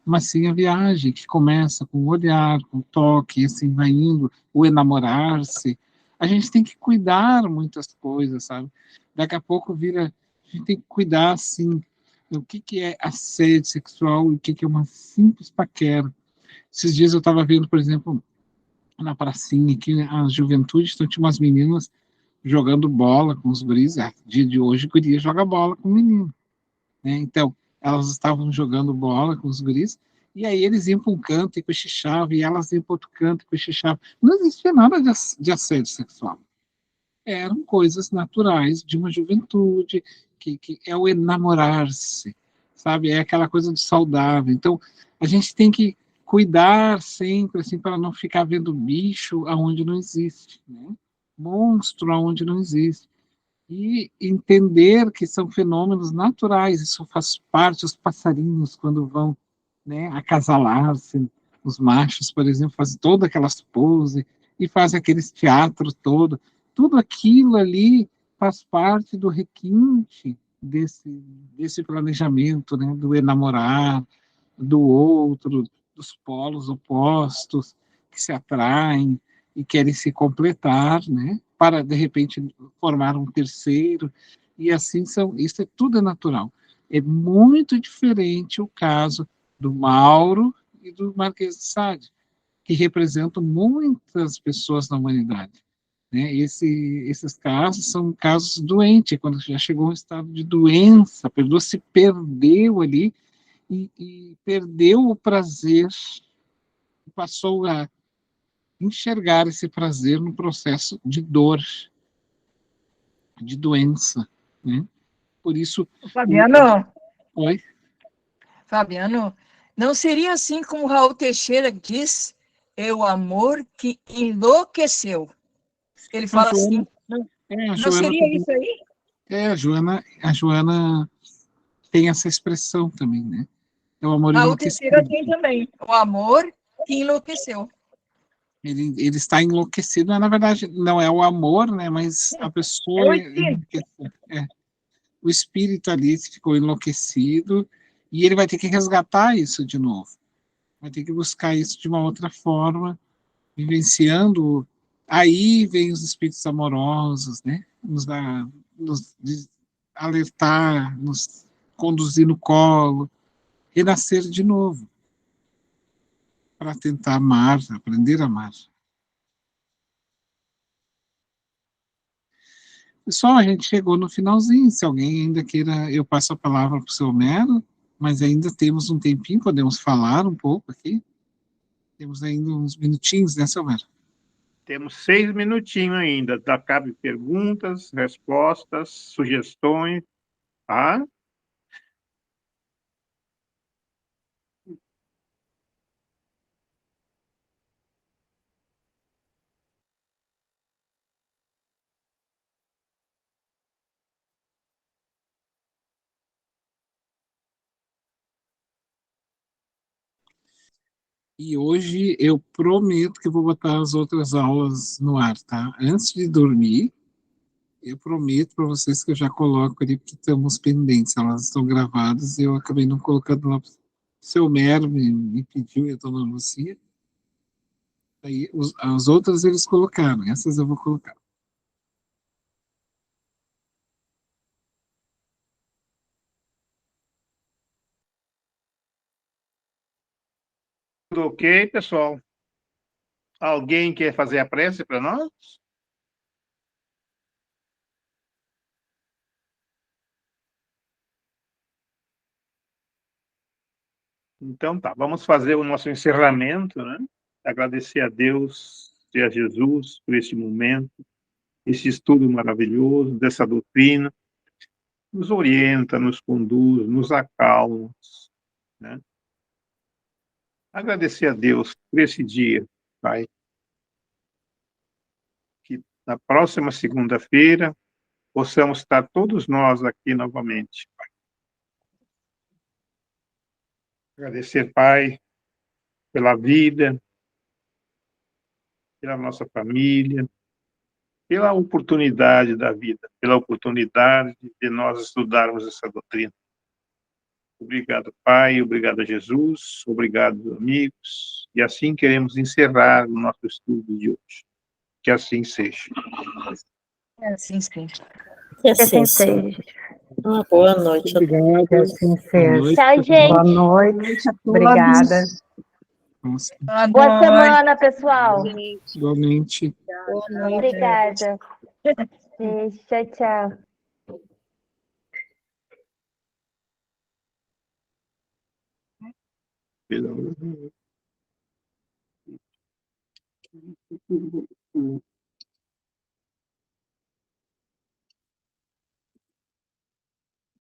mas sim a viagem, que começa com o olhar, com o toque, e assim vai indo, o enamorar-se. A gente tem que cuidar muitas coisas, sabe? Daqui a pouco vira, a gente tem que cuidar, assim, o que é assédio sexual e o que é uma simples paquera. Esses dias eu estava vendo, por exemplo, na pracinha aqui, a juventude, então tinha umas meninas jogando bola com os guris, dia de hoje, guria joga bola com o menino, né? Então, elas estavam jogando bola com os guris, e aí eles iam para um canto e cochichavam, e elas iam para outro canto e cochichavam. Não existia nada de assédio sexual. Eram coisas naturais de uma juventude, que é o enamorar-se, sabe? É aquela coisa de saudável. Então, a gente tem que cuidar sempre, assim, para não ficar vendo bicho aonde não existe, né? Monstro aonde não existe. E entender que são fenômenos naturais, isso faz parte, os passarinhos, quando vão, né, acasalar-se, os machos, por exemplo, fazem todas aquelas poses, e fazem aqueles teatros todo, tudo aquilo ali faz parte do requinte desse planejamento, né, do enamorar, do outro, dos polos opostos que se atraem e querem se completar, né, para de repente formar um terceiro, e assim são, isso é tudo é natural. É muito diferente o caso do Mauro e do Marquês de Sade, que representam muitas pessoas na humanidade, né? Esses casos são casos doentes, quando já chegou a um estado de doença, a pessoa se perdeu ali e perdeu o prazer, passou a enxergar esse prazer no processo de dor, de doença, né? Por isso... Fabiano, Oi? Fabiano, não seria assim como Raul Teixeira diz, é o amor que enlouqueceu. Ele fala assim, não seria isso aí? A Joana tem essa expressão também, né? É o amor Raul enlouquecido. Teixeira tem também, o amor que enlouqueceu. Ele está enlouquecido, mas na verdade não é o amor, né? Mas a pessoa... É o espírito. O espírito ali ficou enlouquecido e ele vai ter que resgatar isso de novo. Vai ter que buscar isso de uma outra forma, vivenciando. Aí vem os espíritos amorosos, né? Nos alertar, nos conduzir no colo, renascer de novo, para tentar amar, aprender a amar. Pessoal, a gente chegou no finalzinho. Se alguém ainda queira, eu passo a palavra para o seu Homero, mas ainda temos um tempinho, podemos falar um pouco aqui. Temos ainda uns minutinhos, né, seu Homero? Temos 6 minutinhos ainda. Cabe perguntas, respostas, sugestões. Tá? E hoje eu prometo que vou botar as outras aulas no ar, tá? Antes de dormir, Eu prometo para vocês que eu já coloco ali, porque estamos pendentes, elas estão gravadas e eu acabei não colocando lá. O seu Mero me pediu, e a dona Lucia. Aí, as outras eles colocaram, essas eu vou colocar. Tudo ok, pessoal? Alguém quer fazer a prece para nós? Então tá, vamos fazer o nosso encerramento, né? Agradecer a Deus e a Jesus por este momento, esse estudo maravilhoso dessa doutrina, nos orienta, nos conduz, nos acalma, né? Agradecer a Deus por esse dia, Pai, que na próxima segunda-feira possamos estar todos nós aqui novamente, Pai. Agradecer, Pai, pela vida, pela nossa família, pela oportunidade da vida, pela oportunidade de nós estudarmos essa doutrina. Obrigado, Pai, obrigado a Jesus, obrigado, amigos, e assim queremos encerrar o nosso estudo de hoje. Que assim seja. Assim seja. Que assim seja. Uma boa noite. Obrigada. Que assim Boa seja. noite, Tchau, pessoal. gente. Boa noite. Obrigada. Nossa, Boa semana, pessoal. igualmente. Boa noite. Obrigada. Beijo, tchau, tchau. Pelo